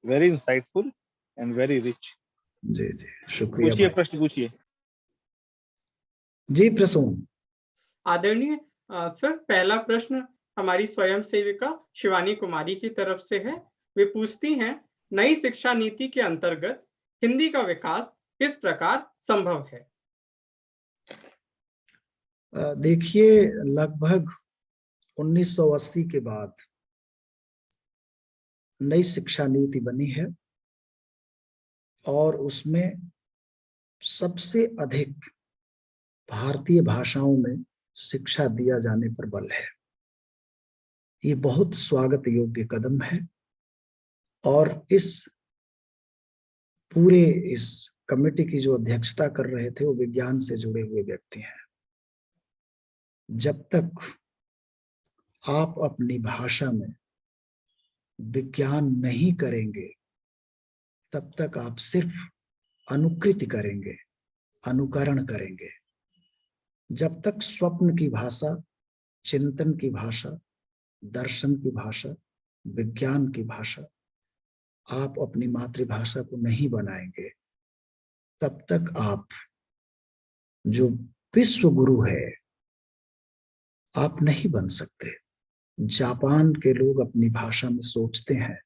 S3: Very insightful and very rich.
S4: जी जी, शुक्रिया
S3: पूछिए,
S4: भाई।
S3: प्रश्न पूछिए।
S4: जी प्रसून।
S1: आदरणीय सर, पहला प्रश्न हमारी स्वयं सेविका शिवानी कुमारी की तरफ से है। वे पूछती हैं, नई शिक्षा नीति के अंतर्गत हिंदी का विकास किस प्रकार संभव है?
S4: देखिए, लगभग 1980 के बाद नई शिक्षा नीति बनी है और उसमें सबसे अधिक भारतीय भाषाओं में शिक्षा दिया जाने पर बल है। ये बहुत स्वागत योग्य कदम है और इस पूरे इस कमेटी की जो अध्यक्षता कर रहे थे वो विज्ञान से जुड़े हुए व्यक्ति हैं। जब तक आप अपनी भाषा में विज्ञान नहीं करेंगे तब तक आप सिर्फ अनुकृति करेंगे, अनुकरण करेंगे। जब तक स्वप्न की भाषा, चिंतन की भाषा, दर्शन की भाषा, विज्ञान की भाषा आप अपनी मातृभाषा को नहीं बनाएंगे, तब तक आप जो विश्व गुरु है आप नहीं बन सकते। जापान के लोग अपनी भाषा में सोचते हैं,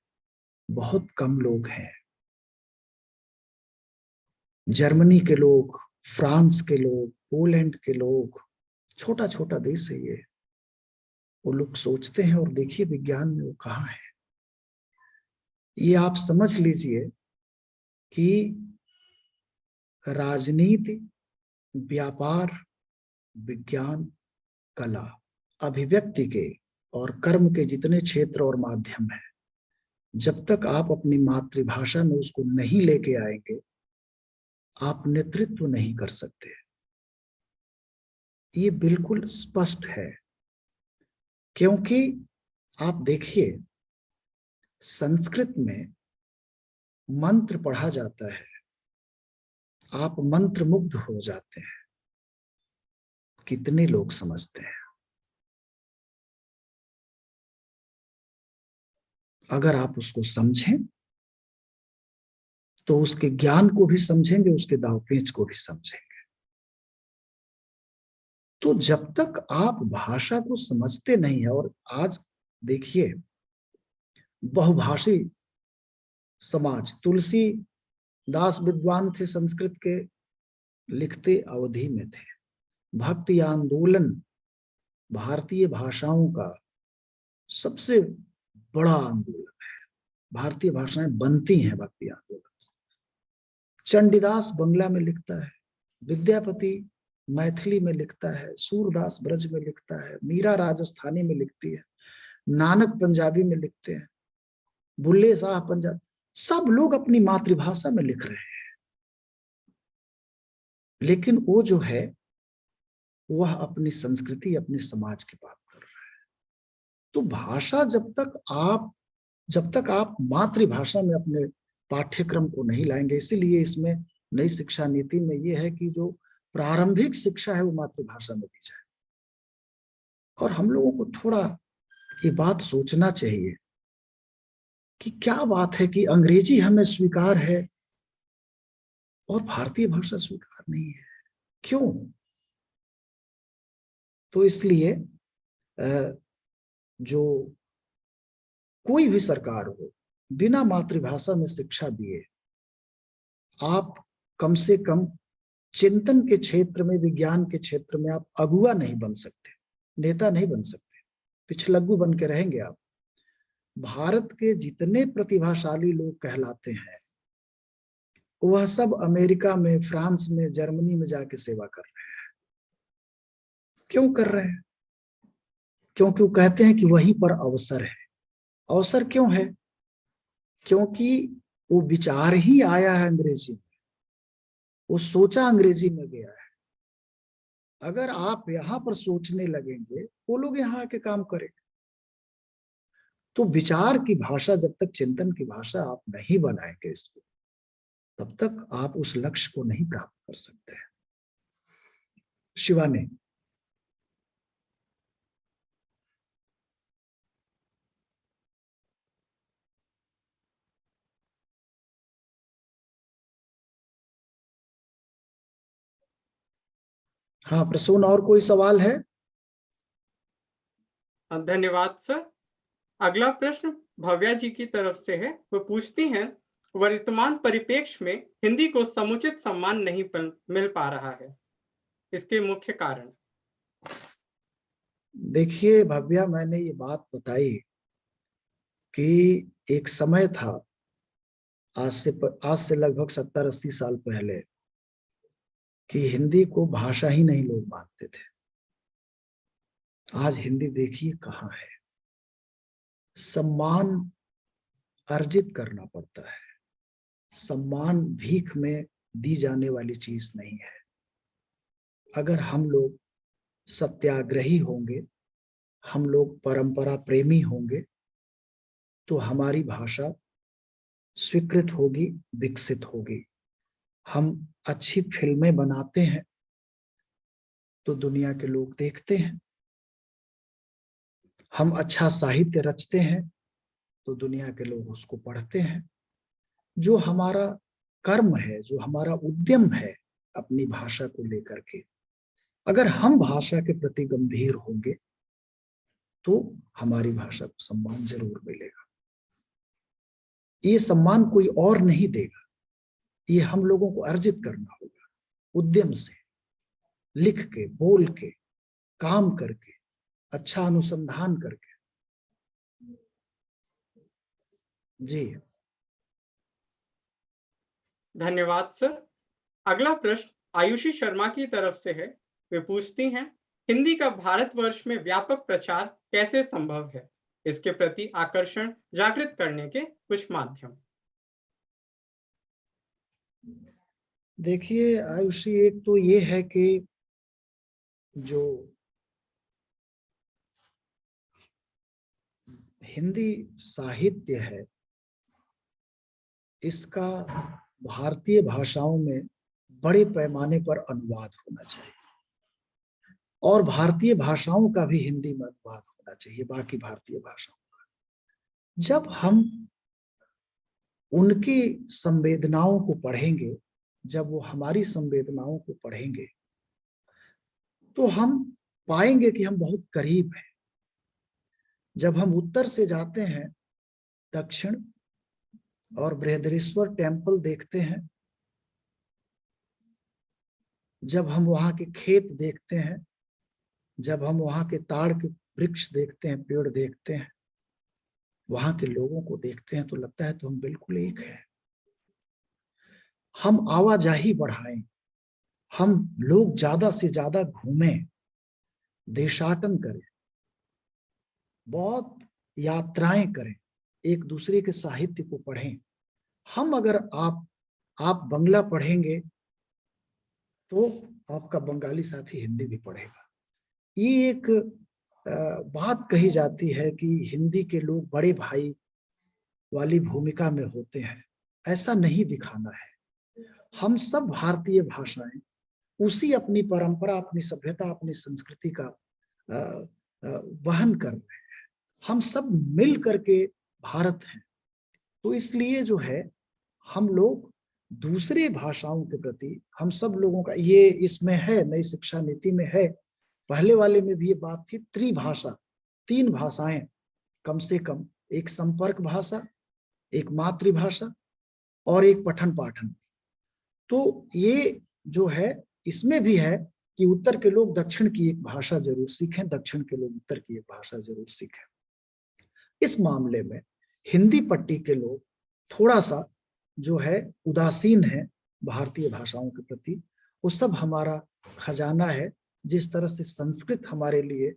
S4: बहुत कम लोग हैं। जर्मनी के लोग, फ्रांस के लोग, पोलैंड के लोग, छोटा छोटा देश है ये, वो लोग सोचते हैं और देखिए विज्ञान में वो कहाँ है। ये आप समझ लीजिए कि राजनीति, व्यापार, विज्ञान, कला, अभिव्यक्ति के और कर्म के जितने क्षेत्र और माध्यम हैं, जब तक आप अपनी मातृभाषा में उसको नहीं लेके आएंगे आप नेतृत्व नहीं कर सकते। ये बिल्कुल स्पष्ट है, क्योंकि आप देखिए संस्कृत में मंत्र पढ़ा जाता है, आप मंत्र मुग्ध हो जाते हैं। कितने लोग समझते हैं? अगर आप उसको समझें तो उसके ज्ञान को भी समझेंगे, उसके दावपेच को भी समझेंगे। तो जब तक आप भाषा को समझते नहीं है, और आज देखिए बहुभाषी समाज, तुलसीदास विद्वान थे, संस्कृत के लिखते अवधि में थे। भक्ति आंदोलन भारतीय भाषाओं का सबसे बड़ा आंदोलन है। भारतीय भाषाएं बनती हैं भक्ति आंदोलन। चंडीदास बंगला में लिखता है, विद्यापति मैथिली में लिखता है, सूरदास ब्रज में लिखता है, मीरा राजस्थानी में लिखती है, नानक पंजाबी में लिखते हैं, बुल्ले शाह पंजाब, सब लोग अपनी मातृभाषा में लिख रहे हैं। लेकिन वो जो है वह अपनी संस्कृति, अपने समाज की बात कर रहा है। तो भाषा जब तक आप मातृभाषा में अपने पाठ्यक्रम को नहीं लाएंगे, इसीलिए इसमें नई शिक्षा नीति में यह है कि जो प्रारंभिक शिक्षा है वो मातृभाषा में दी जाए। और हम लोगों को थोड़ा ये बात सोचना चाहिए कि क्या बात है कि अंग्रेजी हमें स्वीकार है और भारतीय भाषा स्वीकार नहीं है, क्यों? तो इसलिए जो कोई भी सरकार हो, बिना मातृभाषा में शिक्षा दिए आप कम से कम चिंतन के क्षेत्र में, विज्ञान के क्षेत्र में आप अगुआ नहीं बन सकते, नेता नहीं बन सकते, पिछलग्गू बन के रहेंगे आप। भारत के जितने प्रतिभाशाली लोग कहलाते हैं वह सब अमेरिका में, फ्रांस में, जर्मनी में जाके सेवा कर रहे हैं। क्यों कर रहे हैं? क्योंकि वो कहते हैं कि वहीं पर अवसर है। अवसर क्यों है? क्योंकि वो विचार ही आया है अंग्रेजी में, वो सोचा अंग्रेजी में गया है। अगर आप यहां पर सोचने लगेंगे, वो लोग यहां आके काम करेंगे। तो विचार की भाषा, जब तक चिंतन की भाषा आप नहीं बनाएंगे इसको, तब तक आप उस लक्ष्य को नहीं प्राप्त कर सकते हैं। शिवानी। हाँ प्रसून, और कोई सवाल है?
S1: धन्यवाद सर। अगला प्रश्न भव्या जी की तरफ से है। वो पूछती हैं, वर्तमान परिप्रेक्ष्य में हिंदी को समुचित सम्मान नहीं मिल पा रहा है, इसके मुख्य कारण?
S4: देखिए भव्या, मैंने ये बात बताई कि एक समय था, आज से लगभग 70-80 साल पहले, कि हिंदी को भाषा ही नहीं लोग मानते थे। आज हिंदी देखिए कहाँ है। सम्मान अर्जित करना पड़ता है। सम्मान भीख में दी जाने वाली चीज नहीं है। अगर हम लोग सत्याग्रही होंगे, हम लोग परंपरा प्रेमी होंगे, तो हमारी भाषा स्वीकृत होगी, विकसित होगी। हम अच्छी फिल्में बनाते हैं तो दुनिया के लोग देखते हैं। हम अच्छा साहित्य रचते हैं तो दुनिया के लोग उसको पढ़ते हैं। जो हमारा कर्म है, जो हमारा उद्यम है अपनी भाषा को लेकर के, अगर हम भाषा के प्रति गंभीर होंगे तो हमारी भाषा को सम्मान जरूर मिलेगा। ये सम्मान कोई और नहीं देगा, ये हम लोगों को अर्जित करना होगा, उद्यम से, लिख के, बोल के, काम करके, अच्छा अनुसंधान करके। जी
S1: धन्यवाद सर। अगला प्रश्न आयुषी शर्मा की तरफ से है। वे पूछती हैं, हिंदी का भारतवर्ष में व्यापक प्रचार कैसे संभव है? इसके प्रति आकर्षण जागृत करने के कुछ माध्यम।
S4: देखिए आयुषी, एक तो ये है कि जो हिंदी साहित्य है, इसका भारतीय भाषाओं में बड़े पैमाने पर अनुवाद होना चाहिए, और भारतीय भाषाओं का भी हिंदी में अनुवाद होना चाहिए, बाकी भारतीय भाषाओं का। जब हम उनकी संवेदनाओं को पढ़ेंगे, जब वो हमारी संवेदनाओं को पढ़ेंगे, तो हम पाएंगे कि हम बहुत करीब हैं। जब हम उत्तर से जाते हैं दक्षिण और बृहदेश्वर टेम्पल देखते हैं, जब हम वहां के खेत देखते हैं, जब हम वहां के ताड़ के वृक्ष देखते हैं, पेड़ देखते हैं, वहां के लोगों को देखते हैं, तो लगता है तो हम बिल्कुल एक हैं। हम आवाजाही बढ़ाएं, हम लोग ज्यादा से ज्यादा घूमें, देशाटन करें, बहुत यात्राएं करें, एक दूसरे के साहित्य को पढ़ें। हम अगर आप बंगला पढ़ेंगे तो आपका बंगाली साथी हिंदी भी पढ़ेगा। ये एक बात कही जाती है कि हिंदी के लोग बड़े भाई वाली भूमिका में होते हैं। ऐसा नहीं दिखाना है। हम सब भारतीय भाषाएं उसी अपनी परंपरा, अपनी सभ्यता, अपनी संस्कृति का वहन कर रहे हैं। हम सब मिल करके भारत हैं। तो इसलिए जो है, हम लोग दूसरे भाषाओं के प्रति, हम सब लोगों का ये इसमें है, नई शिक्षा नीति में है, पहले वाले में भी ये बात थी, त्रिभाषा, 3 भाषाएं कम से कम, एक संपर्क भाषा, एक मातृभाषा और एक पठन पाठन। तो ये जो है, इसमें भी है कि उत्तर के लोग दक्षिण की एक भाषा जरूर सीखें, दक्षिण के लोग उत्तर की एक भाषा जरूर सीखें। इस मामले में हिंदी पट्टी के लोग थोड़ा सा जो है उदासीन है भारतीय भाषाओं के प्रति। वो सब हमारा खजाना है। जिस तरह से संस्कृत हमारे लिए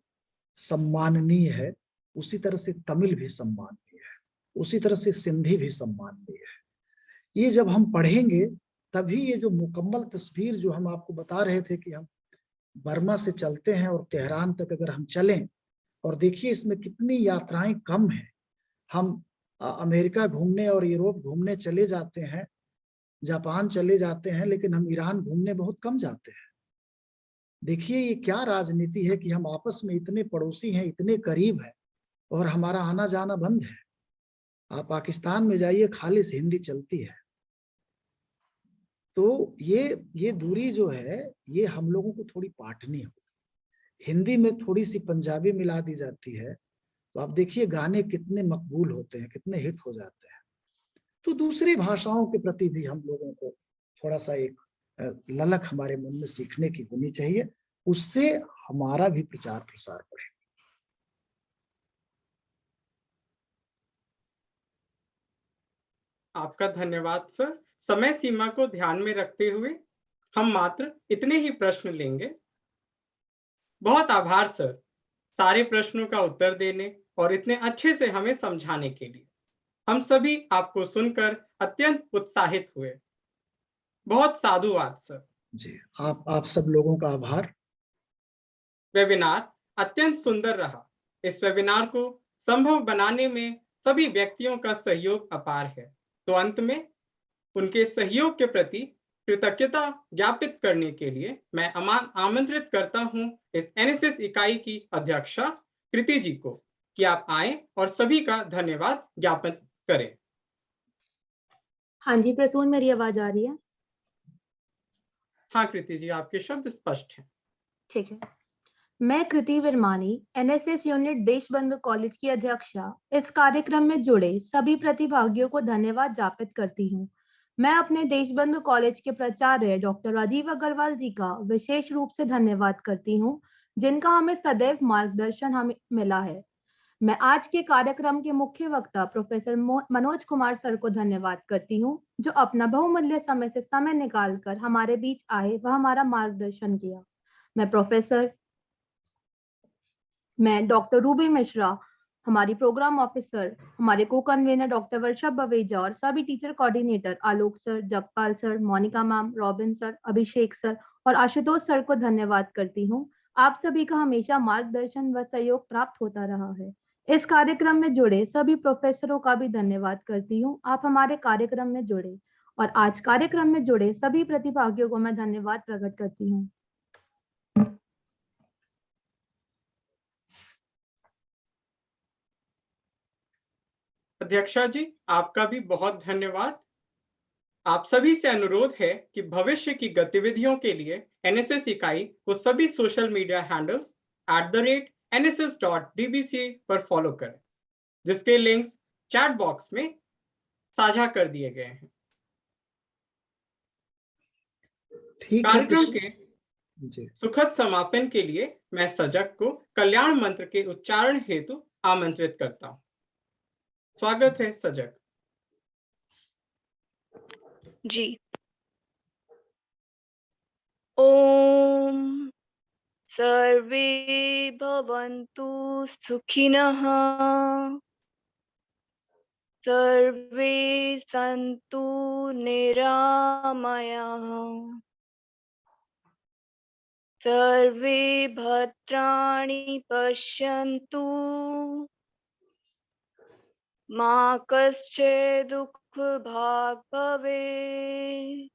S4: सम्माननीय है, उसी तरह से तमिल भी सम्माननीय है, उसी तरह से सिंधी भी सम्माननीय है। ये जब हम पढ़ेंगे तभी ये जो मुकम्मल तस्वीर जो हम आपको बता रहे थे कि हम बर्मा से चलते हैं और तेहरान तक अगर हम चलें, और देखिए इसमें कितनी यात्राएं कम हैं। हम अमेरिका घूमने और यूरोप घूमने चले जाते हैं, जापान चले जाते हैं, लेकिन हम ईरान घूमने बहुत कम जाते हैं। देखिए ये क्या राजनीति है कि हम आपस में इतने पड़ोसी हैं, इतने करीब हैं, और हमारा आना जाना बंद है। आप पाकिस्तान में जाइए, खालिस हिंदी चलती है। तो ये दूरी जो है, ये हम लोगों को थोड़ी पाटनी होगी। हिंदी में थोड़ी सी पंजाबी मिला दी जाती है तो आप देखिए गाने कितने मकबूल होते हैं, कितने हिट हो जाते हैं। तो दूसरी भाषाओं के प्रति भी हम लोगों को थोड़ा सा एक ललक हमारे मन में सीखने की होनी चाहिए, उससे हमारा भी प्रचार प्रसार बढ़े।
S1: आपका धन्यवाद सर। समय सीमा को ध्यान में रखते हुए हम मात्र इतने ही प्रश्न लेंगे। बहुत आभार सर, सारे प्रश्नों का उत्तर देने और इतने अच्छे से हमें समझाने के लिए। हम सभी आपको सुनकर अत्यंत उत्साहित हुए। बहुत साधुवाद सर।
S4: जी, आप सब लोगों का आभार।
S1: वेबिनार अत्यंत सुंदर रहा। इस वेबिनार को संभव बनाने में सभी व्यक्तियों का सहयोग अपार है। तो अंत में उनके सहयोग के प्रति कृतज्ञता ज्ञापित करने के लिए मैं आमंत्रित करता हूं इस एनएसएस इकाई की अध्यक्षा कृति जी को कि आप आए और सभी का धन्यवाद ज्ञापन करें।
S5: हाँ जी प्रसून, मेरी आवाज आ रही है?
S1: हाँ कृति जी, आपके शब्द स्पष्ट हैं।
S5: ठीक है। मैं Kriti Virmani, NSS unit Deshbandhu college की अध्यक्षा, इस कार्यक्रम में जुड़े सभी प्रतिभागियों को धन्यवाद ज्ञापित करती हूँ। मैं अपने देशबंधु कॉलेज के प्राचार्य डॉक्टर राजीव अग्रवाल जी का विशेष रूप से धन्यवाद करती हूँ, जिनका हमें सदैव मार्गदर्शन हमें मिला है। मैं आज के कार्यक्रम के मुख्य वक्ता प्रोफेसर मनोज कुमार सर को धन्यवाद करती हूँ, जो अपना बहुमूल्य समय से समय निकालकर हमारे बीच आए व हमारा मार्गदर्शन किया। मैं डॉक्टर रूबी मिश्रा, हमारी प्रोग्राम ऑफिसर, हमारे को कन्वीनर डॉक्टर वर्षा बवेजा और सभी teacher coordinator Alok sir, Jagpal sir, Monika ma'am, Robin sir, Abhishek sir और आशुतोष सर को धन्यवाद करती हूँ। आप सभी का हमेशा मार्गदर्शन व सहयोग प्राप्त होता रहा है। इस कार्यक्रम में जुड़े सभी प्रोफेसरों का भी धन्यवाद करती हूँ। आप हमारे कार्यक्रम में जुड़े और आज कार्यक्रम में जुड़े सभी प्रतिभागियों को मैं धन्यवाद प्रकट करती हूँ।
S1: अध्यक्षा जी, आपका भी बहुत धन्यवाद। आप सभी से अनुरोध है कि भविष्य की गतिविधियों के लिए एनएसएस इकाई को सभी सोशल मीडिया हैंडल्स @nss.dbca पर फॉलो करें, जिसके लिंक्स चैट बॉक्स में साझा कर दिए गए हैं।
S4: ठीक है।
S1: कार्यक्रम के सुखद समापन के लिए मैं सजग को कल्याण मंत्र के उच्चारण हेतु आमंत्रित करता हूं। स्वागत है सजग
S6: जी। ओम सर्वे भवन्तु सुखिनः, सर्वे सन्तु निरामयाः, सर्वे भद्राणि पश्यन्तु, मा कश्चित् दुःखभाग् भवेत्।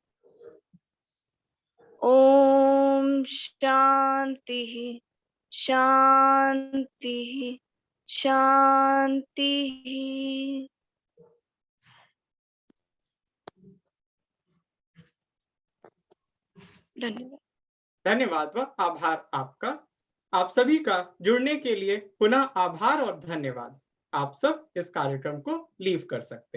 S6: ओम शांति शांति शांति। धन्यवाद।
S1: धन्यवाद व आभार आपका। आप सभी का जुड़ने के लिए पुनः आभार और धन्यवाद। आप सब इस कार्यक्रम को लीव कर सकते हैं।